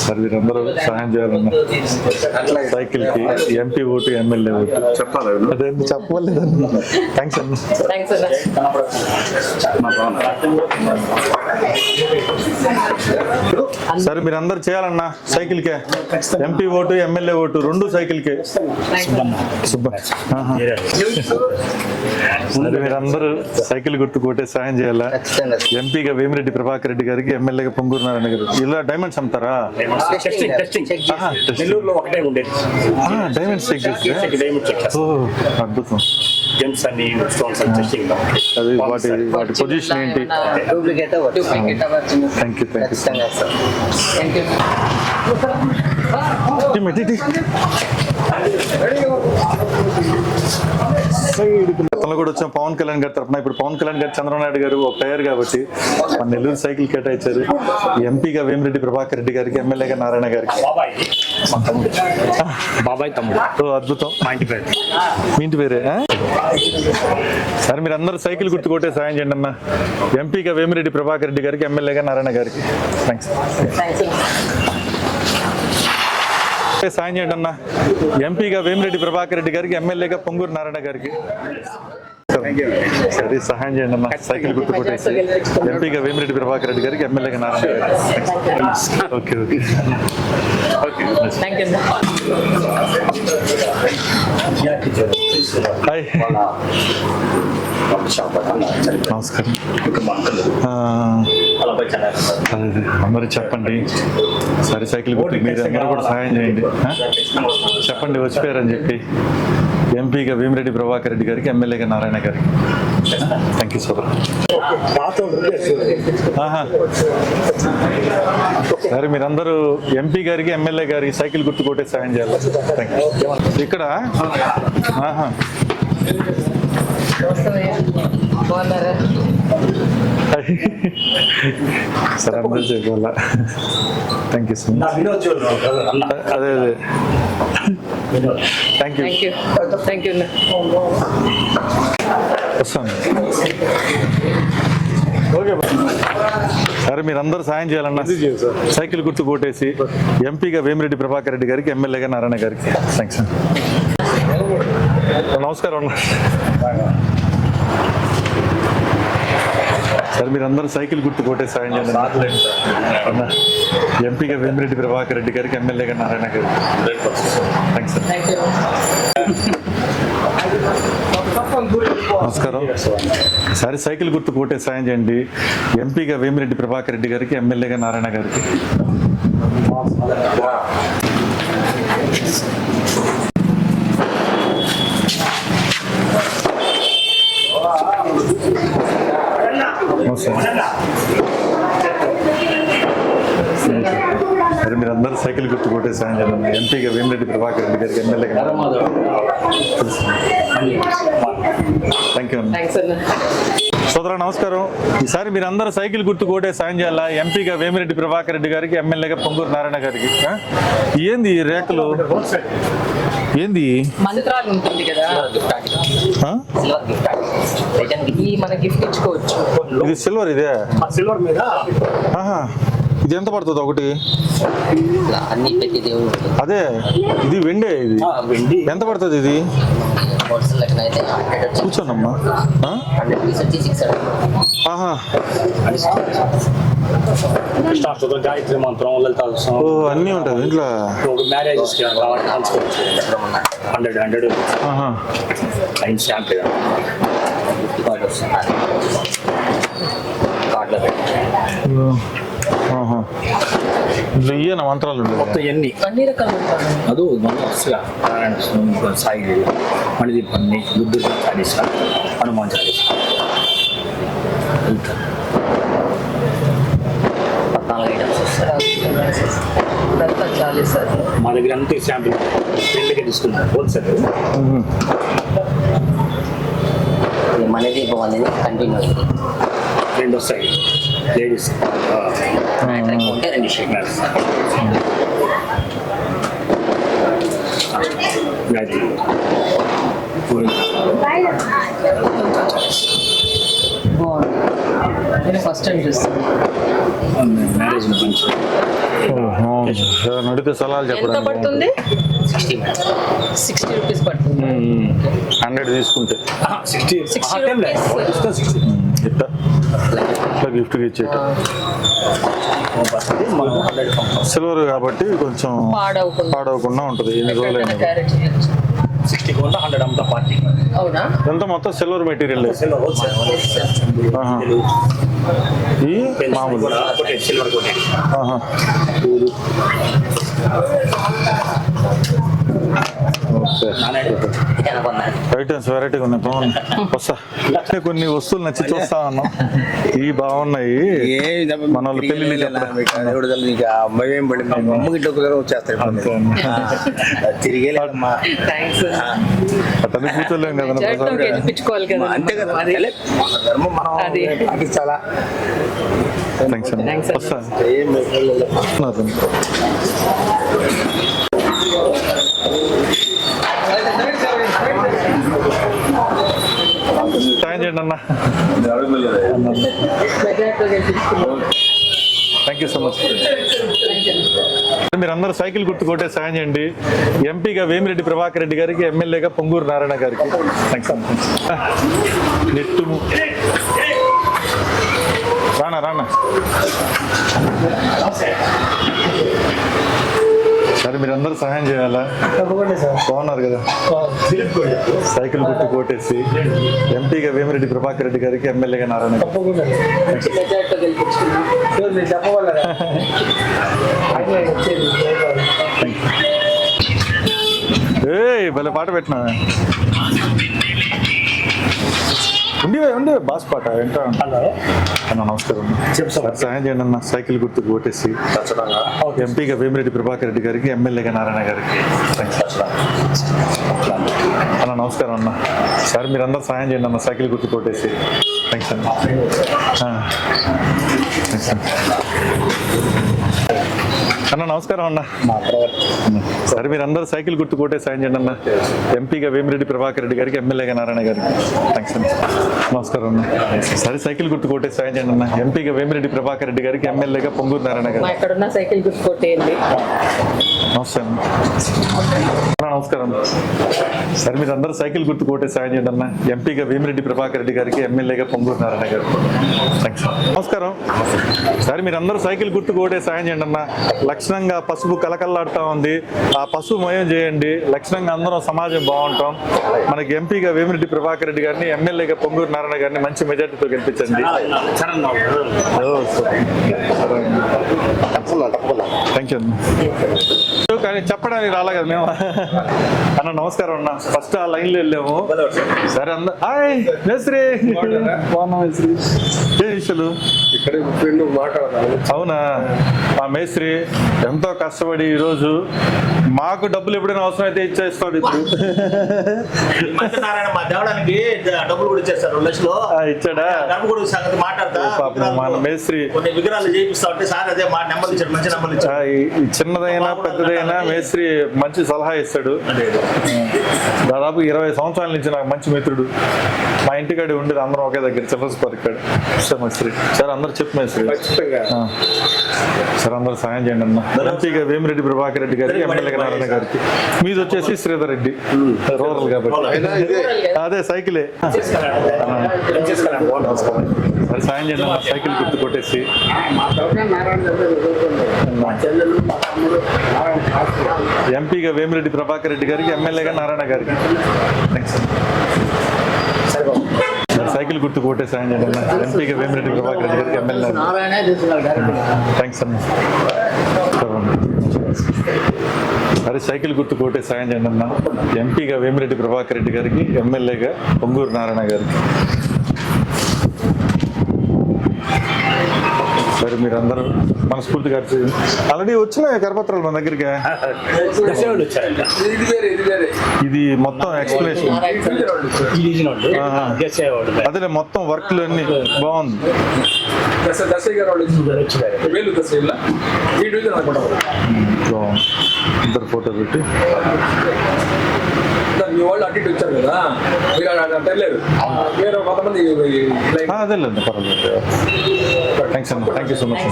సరే, మీరందరూ సహాయం చేయాలన్నా. సైకిల్ కి ఎంపీ ఓటు, ఎమ్మెల్యే ఓటు చెప్పాలి. అదే చెప్పలేదన్న. థ్యాంక్స్ అన్న. సరే, మీరందరూ చేయాలన్నా. సైకిల్ కే MP vote, MLA vote 2 cycle కే. సరే, మీరందరూ సైకిల్ గుర్తు కోటే సాయం చేయాలా. ఎంపీగా వేమిరెడ్డి ప్రభాకర్ రెడ్డి గారికి, ఎమ్మెల్యేగా పొంగూరు నారాయణ గారు. ఇలా డైమండ్స్ అమ్ముతారా? నెల్లూరులో ఒకటే ఉండేది. డైమండ్స్ అద్భుతం. జెమ్స్ అన్ని స్టోన్స్ అన్ని టెస్టింగ్. అది వాటి పొజిషన్ ఏంటి? Thank you. గతంలో కూడా వచ్చాం పవన్ కళ్యాణ్ గారి తరఫున. ఇప్పుడు పవన్ కళ్యాణ్ గారు, చంద్రబాబు నాయుడు గారు ఒక టైర్ కాబట్టి మన నెల్లూరు సైకిల్ కేటాయించారు. ఎంపీగా వేమిరెడ్డి ప్రభాకర్ రెడ్డి గారికి, ఎమ్మెల్యేగా నారాయణ గారికి. బాబాయ్ తమ్ముడు. ఓ, అద్భుతం. మా ఇంటి పేరు. మీ ఇంటి పేరే? సరే, మీరు అందరూ సైకిల్ గుర్తు కొట్టే సాయం చేయండి అన్న. ఎంపీగా వేమిరెడ్డి ప్రభాకర్ రెడ్డి గారికి, ఎమ్మెల్యేగా నారాయణ గారికి. థ్యాంక్స్. సాయం చేయండి అన్న. ఎంపీగా వేమిరెడ్డి ప్రభాకర్ రెడ్డి గారికి, ఎమ్మెల్యేగా పొంగూరు నారాయణ గారికి. సరే, సహాయం చేయండి అన్న. సైకిల్ గుర్తు కొట్టేసి ఎంపీగా వేమిరెడ్డి ప్రభాకర్ రెడ్డి గారికి, ఎమ్మెల్యేగా నారాయణ గారికి. ఓకే. హాయ్, నమస్కారం. అందరూ చెప్పండి. సరే, సైకిల్ గుర్తు మీరు అందరూ కూడా సహాయం చేయండి. చెప్పండి వచ్చిపోయారని చెప్పి. ఎంపీగా వేమిరెడ్డి ప్రభాకర్ రెడ్డి గారికి, ఎమ్మెల్యేగా నారాయణ గారికి. థ్యాంక్ యూ సోదరు. సరే, మీరందరూ ఎంపీ గారికి, ఎమ్మెల్యే గారికి సైకిల్ గుర్తు కొట్టే సాయం చేయాలి. Thank you. ఇక్కడ సరే, అందరూ చెప్పాలా. Thank you so much. అదే థ్యాంక్ యూ. వస్తాను. ఓకే. సరే, మీరందరూ సాయం చేయాలన్నా. సైకిల్ గుర్తు కొట్టేసి ఎంపీగా వేమిరెడ్డి ప్రభాకర్ రెడ్డి గారికి, ఎమ్మెల్యేగా నారాయణ గారికి. థ్యాంక్స్. నమస్కారం అన్న. సరే, మీరందరూ సైకిల్ గుర్తు కొట్టే సాయం చేయండి అన్న. ఎంపీగా వేమిరెడ్డి ప్రభాకర్ రెడ్డి గారికి, ఎమ్మెల్యేగా నారాయణ గారికి. థ్యాంక్స్. నమస్కారం. సరే, సైకిల్ గుర్తు కొట్టే సాయం చేయండి. ఎంపీగా వేమిరెడ్డి ప్రభాకర్ రెడ్డి గారికి, ఎమ్మెల్యేగా నారాయణ గారికి. సరే, మీరందరూ సైకిల్ గుర్తు కొట్టే సాయం చేయండి. ఎంపీగా వేమిరెడ్డి ప్రభాకర్ రెడ్డి గారికి, ఎమ్మెల్యేగా. Thank you. సోదరా నమస్కారం. ఈసారి మీరందరూ సైకిల్ గుర్తు కొట్టే సాయం చేయాలా. ఎంపీగా వేమిరెడ్డి ప్రభాకర్ రెడ్డి గారికి, ఎమ్మెల్యేగా పొంగూరు నారాయణ గారికి. ఏంది రేకులు? ఏంది మంత్రాలు ఉంటుంది కదా, మన గిఫ్ట్ ఇచ్చుకోవచ్చు. ఇది సిల్వర్. ఇదే సిల్వర్ మీద. ఇది ఎంత పడుతుంది ఒకటి? అదే, ఇది వెండే. ఇది ఎంత పడుతుంది? ఇది హోల్సేల్ లెక్కన అయితే 100 వచ్చి కూర్చోనమ్మా. 100 పీస్ వచ్చి 600. ఆహా, కృష్ణాష్టోత్తరం, గాయత్రి మంత్రం, లలితా సహస్రం, ఓ అన్నీ ఉంటుంది ఇంట్లో. ఒక మ్యారేజెస్ కావాలి పంచుకోవచ్చు. 100 ఆహా, లైన్ స్టాంప్ కార్డు వస్తుంది కార్డులో పెట్టి ఆహా. ఇంట్లో ఇయ్యన మంత్రాలు ఉండేవి. మొత్తం ఎన్ని అన్ని రకాలు ఉంటాయి. ಅದು ಒಂದು ವರುಷ ನಾರಾಯಣ ಸ್ವಾಮಿ ಸಾಯಿ ಮಣಿದೀಪನ್ನಿ ದುರ್ಗ ಚಾಲೀಸ ಹನುಮಾನ್ ಚಾಲೀಸ 14 ఐటమ్స్ వస్తాయి. ఇదంతా చాలే సార్. మా దగ్గర అంతే శాంపిల్ రెండుగా తీసుకున్నారు హోల్సేల్. మనీ దీపం అనేది కంటిన్యూ అయింది. 2 వస్తాయి లేడీస్ ఉంటే 2 షీట్ గాయత్రి బాగుంది. నేను ఫస్ట్ టైం చూస్తాను. మ్యారేజ్ మంచి నడితే సలహాలు ఎంత చెప్పడం. పడుతుంది? 60 మేడం. 60 రూపీస్ పడుతుంది. 100 తీసుకుంటే 60 రూపీస్. ఇట్లా గిఫ్ట్గా ఇచ్చేట. సిల్వర్ కాబట్టి కొంచెం పాడవకుండా ఉంటుంది. ఎన్ని రోజులైనా. 60 కొంటే 100 అమ్ముతా పార్టీ. అవునా? ఎంత మొత్తం సిల్వర్ మెటీరియల్. ఆహా. ఈ మామూలు సిల్వర్ కోటే ఆహా. ఓకే. ఐటమ్స్ వెరైటీగా ఉన్నాయి, బాగున్నాయి. వస్తా కొన్ని వస్తువులు నచ్చి చూస్తా ఉన్నాం. ఈ బాగున్నాయి. మన వాళ్ళు పెళ్లి అతను కూర్చోలేం కదా. గెలిపించుకోవాలి కదా. అంతే కదా, చాలా థ్యాంక్స్ అండి. వస్తా. సాయం చేయండి అన్న. Thank you so much. మీరు అందరూ సైకిల్ గుర్తు కొట్టే సాయం చేయండి. ఎంపీగా వేమిరెడ్డి ప్రభాకర్ రెడ్డి గారికి, ఎమ్మెల్యేగా పొంగూరు నారాయణ గారికి. థ్యాంక్స్ అన్న. నెట్టు రానా రానా. సరే మీరు అందరూ సహాయం చేయాలా? బాగున్నారు కదా. సైకిల్ గుర్తు కోటేసి ఎంపీగా వేమిరెడ్డి ప్రభాకర్ రెడ్డి గారికి, ఎమ్మెల్యేగా నారాయణ ఏ భలే పాట పెట్టినా. ఉండే బాస్ పాట ఏంటో అన్న. నమస్కారం. సహాయం చేయండి అన్న. సైకిల్ గుర్తుకు ఓటేసి ఎంపీగా వేమిరెడ్డి ప్రభాకర్ రెడ్డి గారికి, ఎమ్మెల్యేగా నారాయణ గారికి. అన్న నమస్కారం అన్న. సార్ మీరు అందరూ సహాయం చేయండి అన్న. సైకిల్ గుర్తుకు ఓటేసి. థ్యాంక్స్ అన్న. అన్న నమస్కారం అన్న. సరే మీరు అందరూ సైకిల్ గుర్తు కోటే సాయం చేయండి అన్న. ఎంపీగా వేమిరెడ్డి ప్రభాకర్ రెడ్డి గారికి, ఎమ్మెల్యేగా నారాయణ గారికి. థ్యాంక్స్ అన్న. నమస్కారం అన్న. సరే సైకిల్ గుర్తు కోటే సాయం చేయండి అన్న. ఎంపీగా వేమిరెడ్డి ప్రభాకర్ రెడ్డి గారికి, ఎమ్మెల్యేగా పొంగూరు నారాయణ గారికి. ఎక్కడున్న సైకిల్ గుర్తు కొట్టేయండి. నమస్తే అన్న. నమస్కారం. సరే మీరు అందరూ సైకిల్ గుర్తు కోటే సాయం చేయండి అన్న. ఎంపీగా వేమిరెడ్డి ప్రభాకర్ రెడ్డి గారికి, ఎమ్మెల్యేగా పొంగూరు నారాయణ గారికి. థ్యాంక్స్. నమస్కారం. సరే మీరు అందరూ సైకిల్ గుర్తు కోటే సాయం చేయండి అన్న. లక్షణంగా పసుపు కలకల్లాడుతూ ఉంది. ఆ పసుపు మయం చేయండి. లక్షణంగా అందరం సమాజం బాగుంటాం. మనకి ఎంపీగా వేమిరెడ్డి ప్రభాకర్ రెడ్డి గారిని, ఎమ్మెల్యేగా పొంగూరు నారాయణ గారిని మంచి మెజార్టీతో గెలిపించండి. థ్యాంక్ యూ అన్న. కానీ చెప్పడానికి రాలే కదా మేము. అన్న నమస్కారం అన్న. ఫస్ట్ ఆ లైన్లో వెళ్ళాము. సరే అందరూ హాయ్ మేస్త్రి. బాగున్నా మేస్త్రి. ఏ విషయాలు అవునా? మా మేస్త్రి ఎంతో కష్టపడి ఈరోజు మాకు డబ్బులు ఎప్పుడైనా అవసరం అయితే ఇచ్చేస్తాడు. ఇప్పుడు మా దేవడానికి డబ్బులు కూడా ఇచ్చేస్తారు 2 లక్షలు. ఇచ్చాడా? గర్భగుడి సంగతి మాట్లాడతా. మన మేస్త్రి కొన్ని విగ్రహాలు చేయిస్తా ఉంటే సార్ అదే మా నెంబర్ ఇచ్చాడు, మంచి నెంబర్ ఇచ్చాడు. చిన్నదైనా పెద్దదైనా మేస్త్రి మంచి సలహా ఇస్తాడు. దాదాపు 20 సంవత్సరాల నుంచి నాకు మంచి మిత్రుడు. మా ఇంటికాడ ఉండేది అందరం ఒకే దగ్గర చిల్లరస్ పరికాడు మేస్త్రి. సార్ అందరు చెప్పు మేస్త్రి. సార్ అందరూ సాయం చేయండి అన్న. ఎంపీగా వేమిరెడ్డి ప్రభాకర్ రెడ్డి గారికి, ఎమ్మెల్యేగా నారాయణ గారికి. మీది వచ్చేసి శ్రీధర్ రెడ్డి, రూరల్ కాబట్టి అదే సైకిలే. మరి సాయం చేయండి అన్న, సైకిల్ గుర్తు కొట్టేసి. ఎంపీగా వేమిరెడ్డి ప్రభాకర్ రెడ్డి గారికి, ఎమ్మెల్యేగా నారాయణ గారికి. సైకిల్ గుర్తు కొట్టే సాయం చేయండి అన్న. ఎంపీగా వేమిరెడ్డి ప్రభాకర్ రెడ్డి గారికి, ఎమ్మెల్యే. థ్యాంక్స్ అన్న. అరే సైకిల్ గుర్తు కొట్టే సాయం చేయండి అన్న. ఎంపీగా వేమిరెడ్డి ప్రభాకర్ రెడ్డి గారికి, ఎమ్మెల్యేగా పొంగూరు నారాయణ గారికి. సరే మీరందరూ మనస్ఫూర్తిగా ఆల్రెడీ వచ్చినాయి కరపత్రాలు మన దగ్గరికి. ఇది మొత్తం ఎక్స్ప్లెనేషన్, అదే మొత్తం వర్క్లు అన్ని బాగుంది. ఇద్దరు ఫోటో పెట్టి మీ వాళ్ళు అటు ఇటు వచ్చారు కదా, మీరు తెలియదు వేరే కొంతమంది అదేలేండి, పర్వాలేదు. థ్యాంక్స్ అన్న, thank you so much.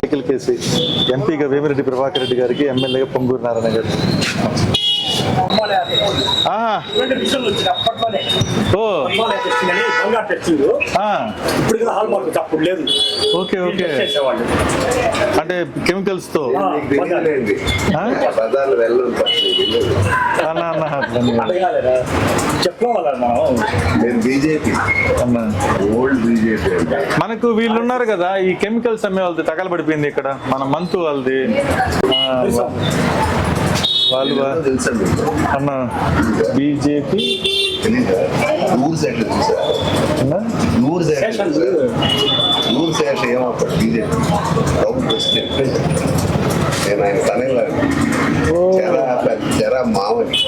Cycle కేసి ఎంపీగా వేమిరెడ్డి ప్రభాకర్ రెడ్డి గారికి, ఎమ్మెల్యేగా పొంగూరు నారాయణ గారికి. ఓకే ఓకే, అంటే కెమికల్స్ తో మనకు వీళ్ళు ఉన్నారు కదా, ఈ కెమికల్స్ అమ్మే వాళ్ళది తగలబడిపోయింది ఇక్కడ, మన మంతు వాళ్ళది. వాళ్ళు అన్న బీజేపీ నేను ఆయన తనలాడు చెరా మామని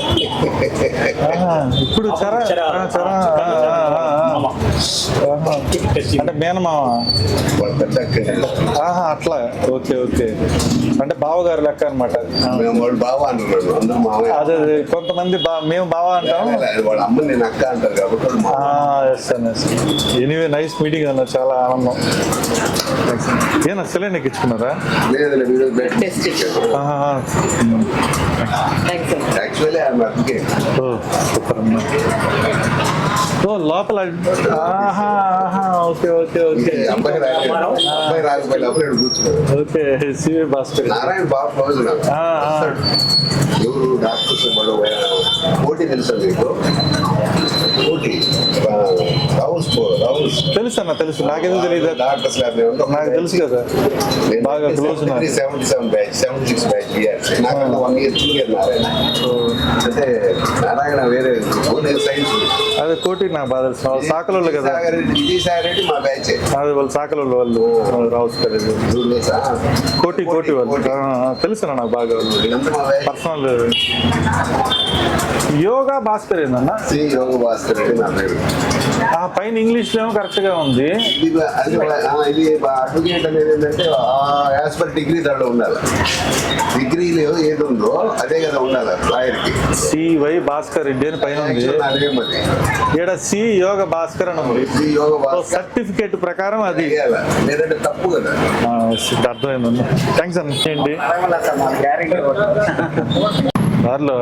ఇప్పుడు అంటే మేనమావ అట్లా. ఓకే ఓకే, అంటే బావగారు లెక్క అనమాట. వాళ్ళు బావ అంటున్నాడు, అందరూ మామయ్య. అదే కొంతమంది మేము బావ అంటాం, వాళ్ళ అమ్మ నేను అక్క అంటారు కాబట్టి. ఎనీవే నైస్ మీటింగ్ అన్న, చాలా ఆనందం. ఏనా సెలైన్ ఎక్కించుకున్నారా? Actually I'm advocate. లోపల ఓకే ఓకే ఓకే అబ్బాయి రాకపోయినప్పుడు కూర్చున్నాడు. ఓకే, సివి భాస్కర్ నారాయణ బాబు రోజు ఎవరు డాక్టర్స్ పోటీ తెలుసా మీకు? పోటీ తెలుసు అన్న, తెలుసు. నాకేదో తెలియదు, డాక్టర్స్ నాకు తెలుసు కదా, బాగా క్లోజ్. 77 batch, 76 batch BRC. నాకన్నా 1 year జూనియర్ నారాయణ. అంటే నారాయణ వేరే సైన్స్. అదే కోటి నాకు బాగా తెలుసు, సాకలోళ్ళు కదా. విజయసాయి రెడ్డి మా బ్యాచ్. అదే వాళ్ళు సాకలోళ్ళు, వాళ్ళు రావచ్చు. కోటి కోటి వాళ్ళు తెలుసు నాకు బాగా, పర్సనల్. యోగా భాస్కర్ ఏందన్నా? యోగా భాస్కర్ రెడ్డి నా పేరు. పైన ఇంగ్లీష్ లో కరెక్ట్ గా ఉంది. ఇది అడ్వకేట్ అనేది ఏంటంటే యాజ్ పర్ డిగ్రీ దాంట్లో ఉండాలి. డిగ్రీలో ఏది ఉందో అదే కదా ఉండాలి లాయర్ కి. సివై భాస్కర్ రెడ్డి అని పైన ఉంది, ఇక్కడ సి యోగ భాస్కర్ అని ఉంది. సర్టిఫికేట్ ప్రకారం అది లేదంటే తప్పు కదా. అర్థమైందన్న, థ్యాంక్స్ అన్న. చేయండి దారిలో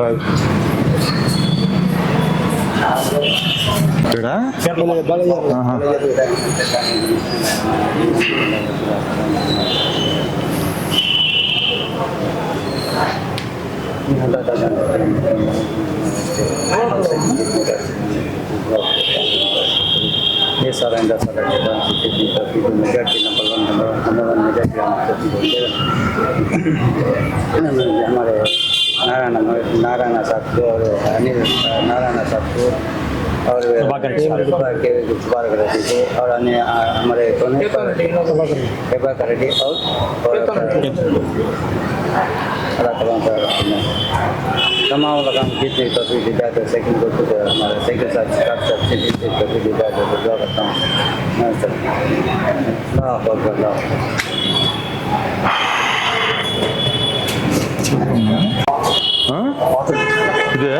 ये सारा इंडा सारा डेटा मेजॉरिटी नंबर 1 मेजॉरिटी हमारे नारायण साहब को और अनिल नारायण साहब को और सुभाकर रेड्डी को और अन्य हमारे प्रभाकर रेड्डी और तमाम रकम जितने कभी दिया तो सेकंड को हमारे सेकंड साथ कभी दिया तो दुआ करता हूँ सर। ఇదే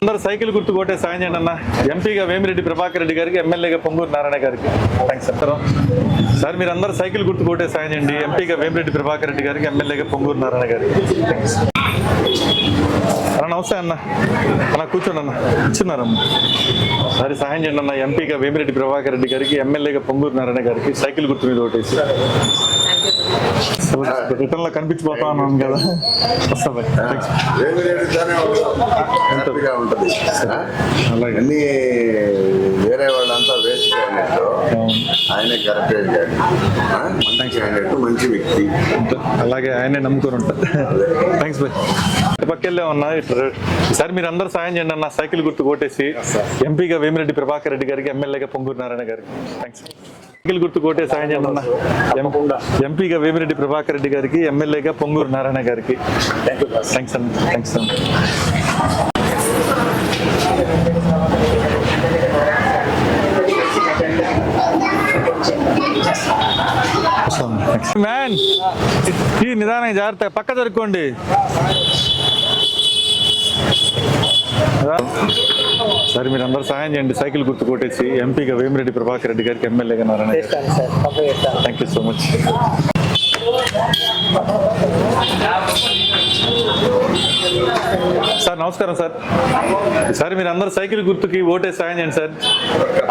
అందరు సైకిల్ గుర్తు కొట్టే సాయం చేయండి అన్న. ఎంపీగా వేమిరెడ్డి ప్రభాకర్ రెడ్డి గారికి, ఎమ్మెల్యేగా పొంగూరు నారాయణ గారికి. థ్యాంక్స్ చెప్తారు సార్. మీరందరూ సైకిల్ గుర్తు కొట్టే సాయం చేయండి. ఎంపీగా వేమిరెడ్డి ప్రభాకర్ రెడ్డి గారికి, ఎమ్మెల్యేగా పొంగూరు నారాయణ గారికి. థ్యాంక్స్ అన్న. నమస్తే అన్న. అన్న కూర్చోండి అన్న. ఇచ్చున్నారమ్మ. సరే సాయం చేయండి అన్న. ఎంపీగా వేమిరెడ్డి ప్రభాకర్ రెడ్డి గారికి, ఎమ్మెల్యేగా పొంగూరు నారాయణ గారికి సైకిల్ గుర్తు మీద ఓటేసి. రిటర్న్ లో కనిపించిపోతా ఉన్నాను కదా. వస్తా బాయ్. హ్యాపీగా ఉంటుంది. అన్ని వేరే వాళ్ళంతా వేస్ట్ క్యాండిడేట్, ఆయనే కరెక్ట్ క్యాండిడేట్, మంచి క్యాండిడేట్, మంచి వ్యక్తి. అలాగే ఆయనే నమ్ముకొని ఉంటారు. Thanks bye. పక్కెళ్ళే ఉన్నా. ఈసారి మీరు అందరూ సాయం చేయండి అన్న. సైకిల్ గుర్తు కొట్టేసి ఎంపీగా వేమిరెడ్డి ప్రభాకర్ రెడ్డి గారికి, ఎమ్మెల్యేగా పొంగూరు నారాయణ గారికి. థ్యాంక్స్. సైకిల్ గుర్తు కొట్టే సాయం చేయండి అన్న. ఎంపీగా వేమిరెడ్డి ప్రభాకర్ రెడ్డి గారికి, ఎమ్మెల్యేగా పొంగూరు నారాయణ గారికి. థ్యాంక్స్ అన్న. థ్యాంక్స్ అన్న. మ్యాన్ ఈ నిదానం జాగ్రత్త, పక్క జరుపుకోండి. సరే మీరు అందరూ సాయం చేయండి. సైకిల్ గుర్తు కొట్టేసి ఎంపీగా వేమిరెడ్డి ప్రభాకర్ రెడ్డి గారికి, ఎమ్మెల్యేగా Narayana. Thank you so much. Sir నమస్కారం సార్. సార్ మీరు అందరూ సైకిల్ గుర్తుకి ఓటేసి సాయం చేయండి సార్.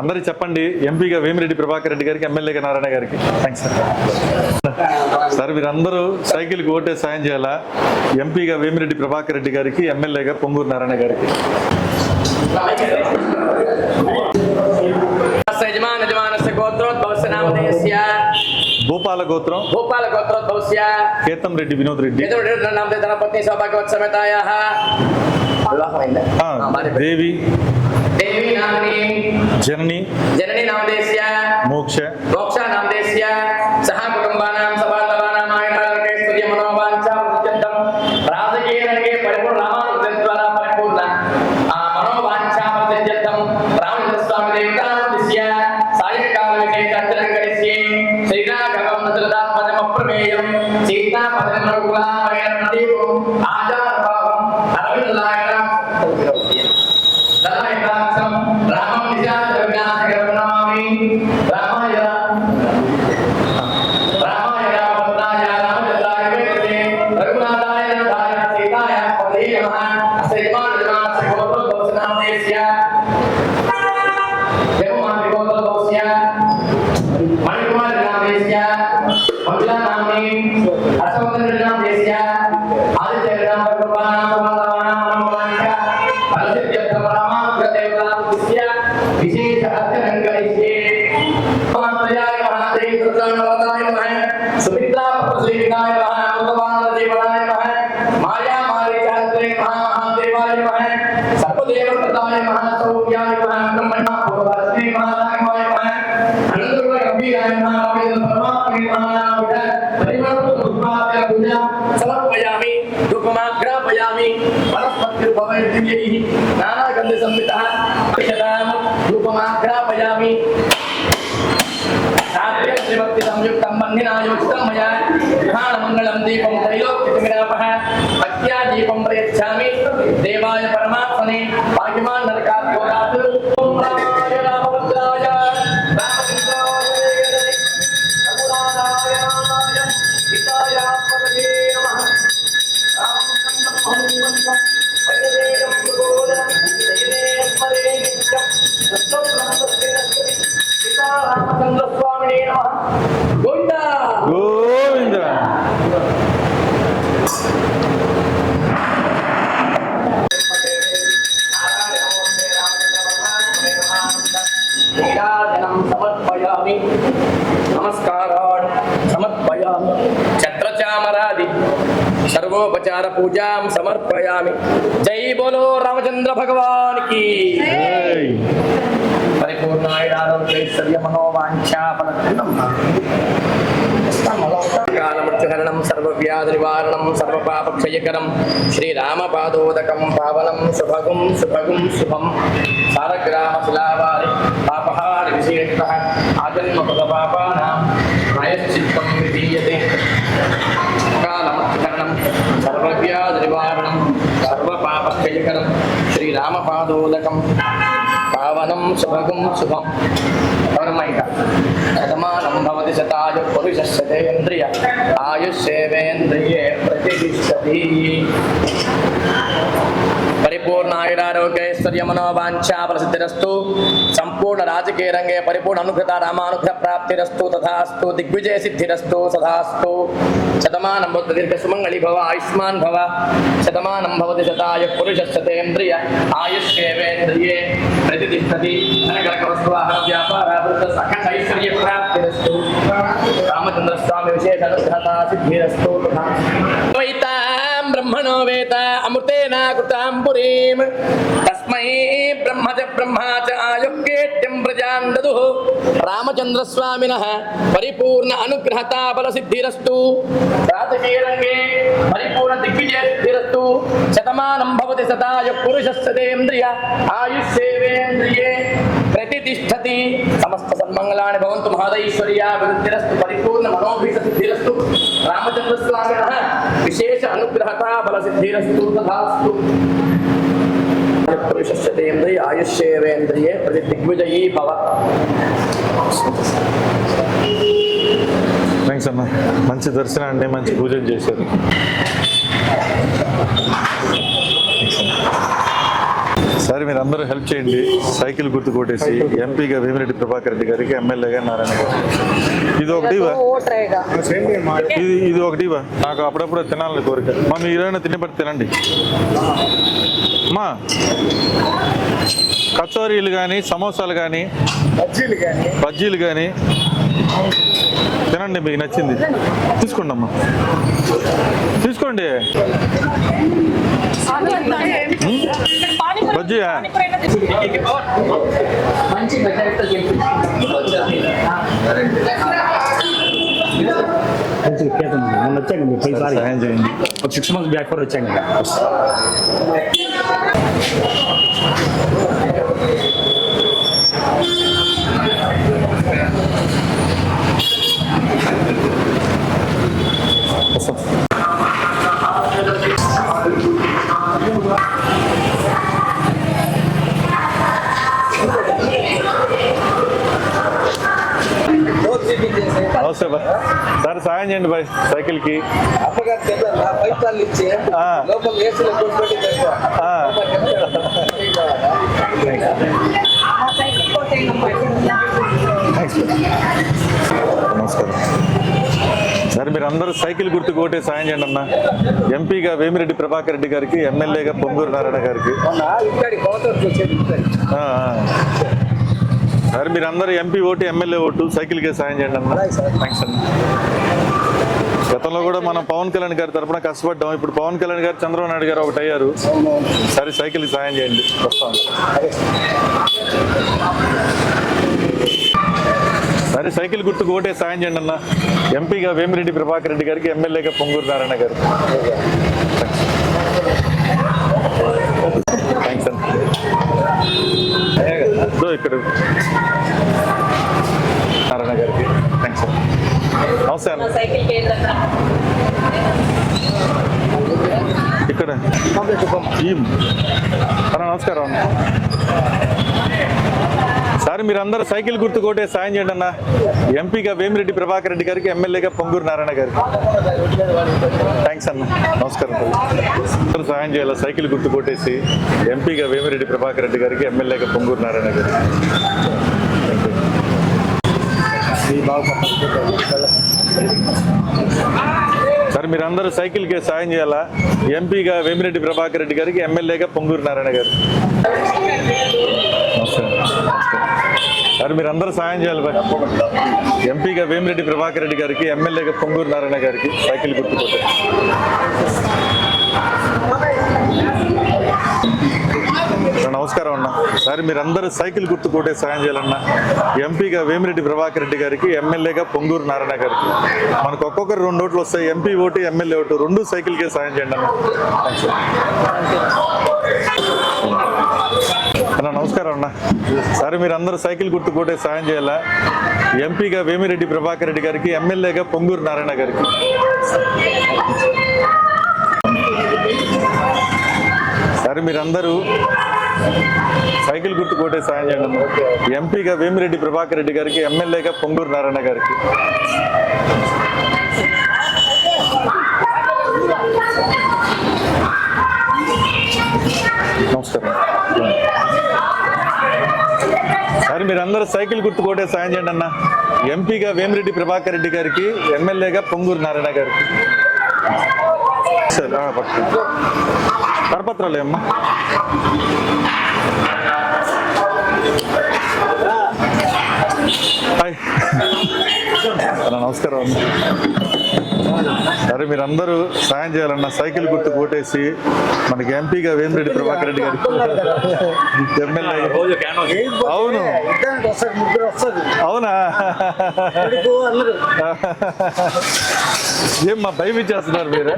అందరికి చెప్పండి. ఎంపీగా వేమిరెడ్డి ప్రభాకర్ రెడ్డి గారికి, ఎమ్మెల్యేగా నారాయణ గారికి. Thanks sir. సార్ మీరందరూ సైకిల్కి ఓటేసి సాయం చేయాలా. ఎంపీగా వేమిరెడ్డి ప్రభాకర్ రెడ్డి గారికి, ఎమ్మెల్యేగా పొంగూరు నారాయణ గారికి. భూపాల గోత్రం కేతం రెడ్డి వినోద్ రెడ్డి. దేవి जननी जननी नामदेस्य मोक्ष मोक्ष नामदेस्य सह कुटुंबानां सबालवानां आयतारके स्तुति मनोवांछा मुच्यन्तं राजकीय रंगे परिपूर्ण रामानुजद्वारा परिपूर्ण मनोवांछा मुच्यन्तं रामेन्द्र स्वामी देवतास्य सायंकाल विशेष अंतरंगस्य श्रीराघवं नतुलात्मजम प्रमेयं सीता पदनरुकुलामयं नदीपं आजारभावं अरविंदलायनं दलायताक्षं रामं निजातविनाशकरं नमामि रामाय रामभद्राय रामचन्द्राय वेदसे रघुनाथाय नाथाय सीताय पदे नमः श्रीमानजमानस्य गोत्रोद्भवसनामदेस्य देवमानगोत्रोद्भवस्य मणिकुमारनामदेस्य मंगलानाम्नि हर्षवर्धननामदेस्य आदित्यनामकृपाणां मनोवांछा विशेष अत्यंगरिष्ये मातयाय महादेव प्रसन्नवदाय नमः सुमित्रा प्रसन्नाय नमः भगवानदेवाय नमः माया मारीचात्रे महादेवाय नमः सर्वदेव प्रदाय नमः सौख्याय नमः ब्रह्मणा भगवते महादाय नमः अनंतगुण गंभीराय नमः वेद परमात्मे महानामः परिमल पुष्पाय पूजा समर्पयामि धूपमाग्रापयामि वनस्पतिर्भवै दिव्यैः नाना गंध संवितः रूपमाग्रापयामि सात्विक श्रीभक्ति संयुक्तं बन्धिनायुक्तं मया विहानमङ्गलं दीपं त्रैलोक्यतिमिरापः भक्त्या दीपं प्रयच्छामि देवाय परमात्मने भाग्यमान् नरकाद्योगात् ओम रामाय रामभद्राय रामचन्द्राय वेदसे रघुनाथाय नाथाय सीताय पदये नमः रामचंद्र स्वामी नमः गोविंदा गोविंदा समर्पयामि नमस्कारान् समर्पयामि छत्रचामरादि सर्वोपचार पूजां समर्पयामि। जय बोलो रामचंद्र भगवान की परिपूर्णायुरारोग्यैश्वर्य मनोवांछा फलप्रदम् कालमृत्युहरणं सर्वव्याधिनिवारणं सर्वपापक्षयकरं श्रीरामपादोदकं पावनं शुभगुं शुभगुं शुभं सारग्रामशिलावारि पापहारि विशेषतः आजन्मकृतपापानां प्रायश्चित्तं विधीयते कालमृत्युहरणं सर्वव्याधिनिवारणं सर्वपापक्षयकरं श्रीरामपादोदकं ప్రసాదోదకం పావనం శుభగం శుభం పరమైక శతమానం భవతి శతాయు పురుషస్యేంద్రియ ఆయుష్యేవేంద్రియే ప్రతిష్టతి. పరిపూర్ణ ఆయురారోగ్యైశ్వర్య మనోవాంఛా ప్రసిద్ధిరస్తు. సంపూర్ణ రాజకీయ రంగే పరిపూర్ణ అనుకృత రామానుగ్రహ ప్రాప్తిరస్తు. తథాస్తు. దిగ్విజయ సిద్ధిరస్తు. సదాస్తు. శతమానం భవతి దీర్ఘ సుమంగళి భవ ఆయుష్మాన్ భవ. శతమానం భవతి శతాయు పురుషస్యేంద్రియ ఆయుష్యేవేంద్రియే ప్రతిష్టతి. ధనకనక వస్తువాహన వ్యాపార వృద్ధ సఖండ ఐశ్వర్య ప్రాప్తిరస్తు. రామచంద్ర స్వామి విశేష అనుగ్రహతా సిద్ధిరస్తు. వైతాం బ్రహ్మణో వేత అమృతేన కృతాం పురీం తస్మై బ్రహ్మచ బ్రహ్మాచ ఆయుక్కేట్యం ప్రజాన్ దదుః. రామచంద్ర స్వామినః పరిపూర్ణ అనుగ్రహతా బల సిద్ధిరస్తు. రాజకీయ రంగే పరిపూర్ణ దిగ్విజయ సిద్ధిరస్తు. శతమానం భవతి శతాయు పురుషస్యేంద్రియ ఆయుష్యేవేంద్రియే ప్రతిష్టతి. సమస్త సన్మంగళాని భవంతు. మహదైశ్వర్యాభివృద్ధిరస్తు. పరిపూర్ణ మనోభీత సిద్ధిరస్తు. రామచంద్ర స్వామినః విశేష అనుగ్రహతా బల సిద్ధిరస్తు. తథాస్తు. పురుషస్యేంద్రియ ఆయుష్యేవేంద్రియే ప్రతి దిగ్విజయీ భవ. థ్యాంక్స్ అన్న, మంచి దర్శనాన్ని మంచి పూజలు చేశారు. సరే మీరు అందరూ హెల్ప్ చేయండి. సైకిల్ గుర్తు కొట్టేసి ఎంపీగా వేమిరెడ్డి ప్రభాకర్ రెడ్డి గారికి, ఎమ్మెల్యేగా నారాయణ గారికి. ఇది ఒకటివా, ఇది ఒకటివా. నాకు అప్పుడప్పుడు తినాలని కోరిక. మా మీరు ఏదైనా తినేపట్టి తినండి అమ్మా. కచోరీలు కానీ, సమోసాలు కానీ, బజ్జీలు కానీ తినండి. మీకు నచ్చింది తీసుకోండి అమ్మా, తీసుకోండి. బజ్జీయా? మంచి మెజారిటీతో సహాయం చేయండి. ఒక 6 months బ్యాక్ కూడా వచ్చాం కదా. నమస్తే బాయ్. సార్ సాయం చేయండి బాయ్ సైకిల్కి. నమస్కారం సార్. మీరు అందరూ సైకిల్ గుర్తు కోటే సాయం చేయండి అన్న. ఎంపీగా వేమిరెడ్డి ప్రభాకర్ రెడ్డి గారికి, ఎమ్మెల్యేగా పొంగూరు నారాయణ గారికి. సార్ మీరు అందరూ ఎంపీ ఓటు, ఎమ్మెల్యే ఓటు, సైకిల్కే సాయం చేయండి అన్న. థ్యాంక్స్ అన్న. గతంలో కూడా మనం పవన్ కళ్యాణ్ గారి తరఫున కష్టపడ్డాం. ఇప్పుడు పవన్ కళ్యాణ్ గారు, చంద్రబాబు నాయుడు గారు ఒకటి అయ్యారు. సరే సైకిల్కి సాయం చేయండి. వస్తాను. సరే సైకిల్ గుర్తుకు ఓటే సాయం చేయండి అన్న. ఎంపీగా వేమిరెడ్డి ప్రభాకర్ రెడ్డి గారికి, ఎమ్మెల్యేగా పొంగూరు నారాయణ గారు. థ్యాంక్స్ అన్న. ఇక్కడ నారాయణ గారికి థ్యాంక్స్ అన్న. నమస్తే అన్న. ఇక్కడ అన్న నమస్కారం అన్న. సార్ మీరు అందరూ సైకిల్ గుర్తు కోటే సాయం చేయండి అన్న. ఎంపీగా వేమిరెడ్డి ప్రభాకర్ రెడ్డి గారికి, ఎమ్మెల్యేగా పొంగూరు నారాయణ గారికి. థ్యాంక్స్ అన్న. నమస్కారం. అందరూ సాయం చేయాలి. సైకిల్ గుర్తు కొట్టేసి ఎంపీగా వేమిరెడ్డి ప్రభాకర్ రెడ్డి గారికి, ఎమ్మెల్యేగా పొంగూరు నారాయణ గారికి. సార్ మీరు అందరూ సైకిల్కి సాయం చేయాలా. ఎంపీగా వేమిరెడ్డి ప్రభాకర్ రెడ్డి గారికి, ఎమ్మెల్యేగా పొంగూరు నారాయణ గారు. సార్ మీరు అందరూ సాయం చేయాలి బాయ్. ఎంపీగా వేమిరెడ్డి ప్రభాకర్ రెడ్డి గారికి, ఎమ్మెల్యేగా పొంగూరు నారాయణ గారికి సైకిల్ గుర్తుకోటే. నమస్కారం అన్న. సార్ మీరు అందరూ సైకిల్ గుర్తు కోటే సాయం చేయాలన్నా. ఎంపీగా వేమిరెడ్డి ప్రభాకర్ రెడ్డి గారికి, ఎమ్మెల్యేగా పొంగూరు నారాయణ గారికి. మనకు ఒక్కొక్కరు 2 ఓట్లు వస్తాయి. ఎంపీ ఓటు, ఎమ్మెల్యే ఓటు, 2 సైకిల్కే సాయం చేయండి అన్న. అన్న నమస్కారం అన్న. సార్ మీరు అందరూ సైకిల్ గుర్తు కోటే సాయం చేయాలా. ఎంపీగా వేమిరెడ్డి ప్రభాకర్ రెడ్డి గారికి, ఎమ్మెల్యేగా పొంగూరు నారాయణ గారికి. సార్ మీరందరూ సైకిల్ గుర్తు కోటే సాయం చేయండి అన్న. ఎంపీగా వేమిరెడ్డి ప్రభాకర్ రెడ్డి గారికి, ఎమ్మెల్యేగా పొంగూరు నారాయణ గారికి. నమస్కారం సార్, మీరందరూ సైకిల్ గుర్తు కోటే సాయం చేయండి అన్న. ఎంపీగా వేమిరెడ్డి ప్రభాకర్ రెడ్డి గారికి, ఎమ్మెల్యేగా పొంగూరు నారాయణ గారికి. సార్ కరపత్రాలే అమ్మా. హాయ్ అన్న, నమస్కారం. సరే, మీరందరూ సాయం చేయాలన్న. సైకిల్ గుర్తు కోటేసి మనకి ఎంపీగా వేమిరెడ్డి ప్రభాకర్ రెడ్డి గారికి, ఎమ్మెల్యే. అవును, అవునా? ఏం మా భయం ఇచ్చేస్తున్నారు మీరు?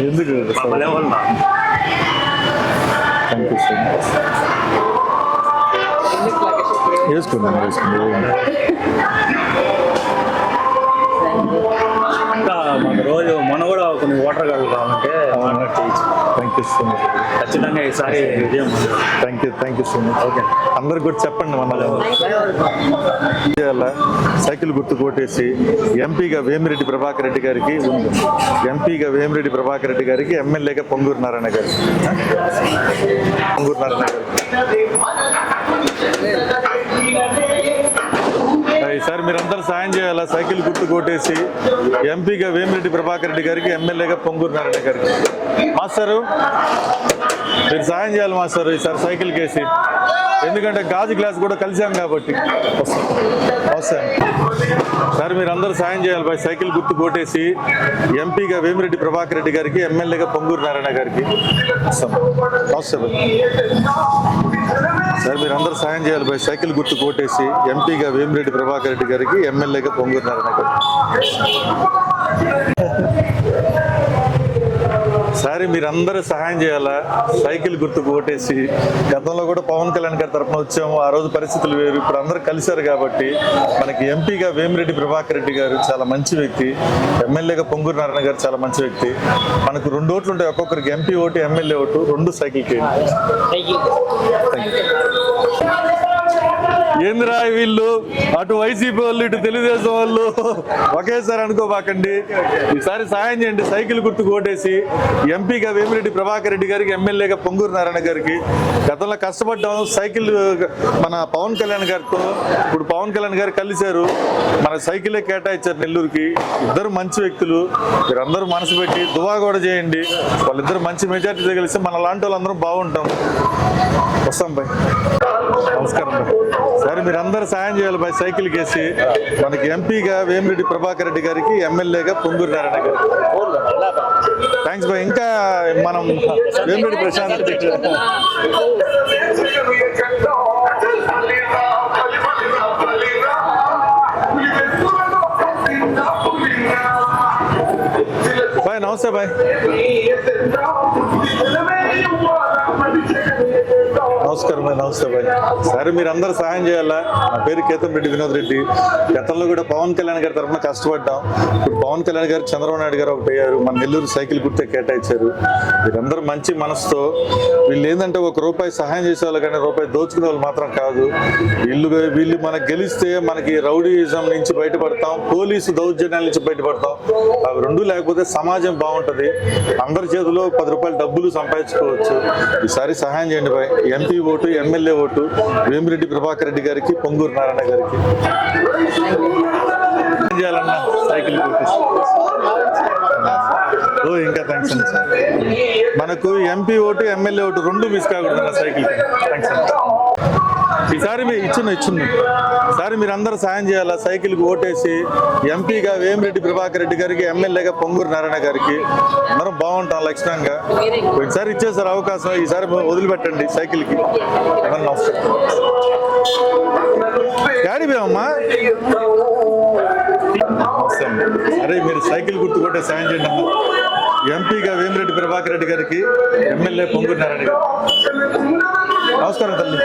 ఎందుకు? వేసుకుందాం మాకు రోజు మొన్న కూడా కొన్ని వాటర్ గార్డులు కావాలంటే థ్యాంక్ యూ సో మచ్. ఖచ్చితంగా ఈసారి విజయం. Thank you so much. Okay, అందరికి కూడా చెప్పండి. మన సైకిల్ గుర్తు కోటేసి ఎంపీగా వేమిరెడ్డి ప్రభాకర్ రెడ్డి గారికి, ఎంపీగా వేమిరెడ్డి ప్రభాకర్ రెడ్డి గారికి, ఎమ్మెల్యేగా పొంగూరు నారాయణ గారికి. పొంగూరు నారాయణ గారికి ఈసారి మీరందరూ సాయం చేయాలా. సైకిల్ గుర్తు కోటేసి ఎంపీగా వేమిరెడ్డి ప్రభాకర్ రెడ్డి గారికి, ఎమ్మెల్యేగా పొంగూరు నారాయణ గారికి. మాస్టరు, మీరు సాయం చేయాలి మాస్టర్ ఈసారి సైకిల్ కేసి. ఎందుకంటే గాజు గ్లాస్ కూడా కలిసాం కాబట్టి. వస్తాం సార్, మీరందరూ సాయం చేయాలి బాయ్. సైకిల్ గుర్తు కోటేసి ఎంపీగా వేమిరెడ్డి ప్రభాకర్ రెడ్డి గారికి, ఎమ్మెల్యేగా పొంగూరు నారాయణ గారికి. వస్తాం. వస్తాం సార్, మీరందరూ సాయం చేయాలి బాయ్. సైకిల్ గుర్తు కోటేసి ఎంపీగా వేమిరెడ్డి ప్రభాకర్ రెడ్డి గారికి, ఎమ్మెల్యేగా పొంగూరు నారాయణ గారికి. సరే, మీరందరూ సహాయం చేయాలా. సైకిల్ గుర్తుకు ఓటేసి, గతంలో కూడా పవన్ కళ్యాణ్ గారి తరఫున వచ్చాము. ఆ రోజు పరిస్థితులు వేరు, ఇప్పుడు అందరూ కలిశారు కాబట్టి మనకి ఎంపీగా వేమిరెడ్డి ప్రభాకర్ రెడ్డి గారు చాలా మంచి వ్యక్తి, ఎమ్మెల్యేగా పొంగూరు నారాయణ గారు చాలా మంచి వ్యక్తి. మనకు 2 ఓట్లు ఉంటాయి, ఒక్కొక్కరికి ఎంపీ ఓటు, ఎమ్మెల్యే ఓటు, 2 సైకిల్కి. ఏందిరా వీళ్ళు, అటు వైసీపీ వాళ్ళు, ఇటు తెలుగుదేశం వాళ్ళు ఒకేసారి అనుకోబాకండి. ఈసారి సాయం చేయండి. సైకిల్ గుర్తుకు ఓటేసి ఎంపీగా వేమిరెడ్డి ప్రభాకర్ రెడ్డి గారికి, ఎమ్మెల్యేగా పొంగూరు నారాయణ గారికి. గతంలో కష్టపడ్డాం సైకిల్ మన పవన్ కళ్యాణ్ గారితో. ఇప్పుడు పవన్ కళ్యాణ్ గారు కలిశారు, మన సైకిలే కేటాయించారు నెల్లూరుకి. ఇద్దరు మంచి వ్యక్తులు, మీరందరూ మనసు పెట్టి దువా కూడా చేయండి. వాళ్ళిద్దరు మంచి మెజార్టీతో కలిసి మన లాంటి వాళ్ళందరం బాగుంటాం. వస్తాం బాయ్. నమస్కారం బాయ్. సరే, మీరందరూ సాయం చేయాలి బాయ్. సైకిల్ కేసి మనకి ఎంపీగా వేమిరెడ్డి ప్రభాకర్ రెడ్డి గారికి, ఎమ్మెల్యేగా పొంగూరు నారాయణ గారికి. థ్యాంక్స్ బాయ్. ఇంకా మనం వేమిరెడ్డి ప్రశాంత్ బాయ్. నమస్తే బాయ్. నమస్కారం బాయ్. నమస్తే బాయ్. సరే, మీరు అందరూ సహాయం చేయాలా. నా పేరు కేతంరెడ్డి వినోద్ రెడ్డి. గతంలో కూడా పవన్ కళ్యాణ్ గారి తరఫున కష్టపడ్డాం. ఇప్పుడు పవన్ కళ్యాణ్ గారు, చంద్రబాబు నాయుడు గారు ఒకటి అయ్యారు, మన నెల్లూరు సైకిల్ గుర్తే కేటాయించారు. వీరందరూ మంచి మనసుతో, వీళ్ళు ఏంటంటే ₹1 సహాయం చేసే వాళ్ళు కానీ రూపాయి దోచుకునే వాళ్ళు మాత్రం కాదు. వీళ్ళు మనకు గెలిస్తే మనకి రౌడీయిజం నుంచి బయటపడతాం, పోలీసు దౌర్జన్యాల నుంచి బయటపడతాం. అవి 2 లేకపోతే సమాజం బాగుంటుంది. అందరి చేతిలో ₹10 డబ్బులు సంపాదించుకోవచ్చు. ఈసారి సహాయం చేయండి బాయ్. MP vote, MLA vote Vemireddy Prabhakar Reddy గారికి, పొంగూరు నారాయణ గారికి. చేయాలన్నా సైకిల్ ఇంకా థ్యాంక్స్ అండి. మనకు MP vote, MLA vote 2 miss కాకూడదు అన్న సైకిల్. థ్యాంక్స్ అండి. ఈసారి ఈసారి మీరు అందరూ సాయం చేయాలా. సైకిల్కి ఓటేసి ఎంపీగా వేమిరెడ్డి ప్రభాకర్ రెడ్డి గారికి, ఎమ్మెల్యేగా పొంగూరు నారాయణ గారికి. అందరం బాగుంటాం లక్షణంగా. ఒకసారి ఇచ్చేసారు అవకాశం, ఈసారి వదిలిపెట్టండి సైకిల్కి. నమస్కారం. అమ్మా అరే, మీరు సైకిల్ గుర్తు కొట్టే సాయం చేయండి అమ్మా. ఎంపీగా వేమిరెడ్డి ప్రభాకర్ రెడ్డి గారికి, ఎమ్మెల్యే పొంగూరు నారాయణ గారికి. నమస్కారం తల్లి.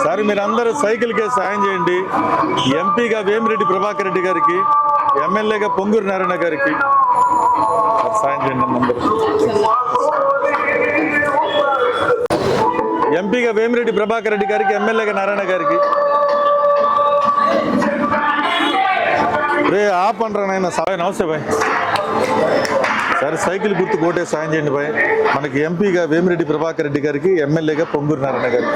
సరే, మీరు అందరూ సైకిల్కే సాయం చేయండి. ఎంపీగా వేమిరెడ్డి ప్రభాకర్ రెడ్డి గారికి, ఎమ్మెల్యేగా పొంగూరు నారాయణ గారికి సాయం చేయండి అందరూ. ఎంపీగా వేమిరెడ్డి ప్రభాకర్ రెడ్డి గారికి, ఎమ్మెల్యేగా నారాయణ గారికి. రే ఆపండ్రా నాయన. సాయం నమస్తే బాయ్. సరే సైకిల్ గుర్తు కోటే సాయం చేయండి బాయ్. మనకి ఎంపీగా వేమిరెడ్డి ప్రభాకర్ రెడ్డి గారికి, ఎమ్మెల్యేగా పొంగూరు నారాయణ గారికి.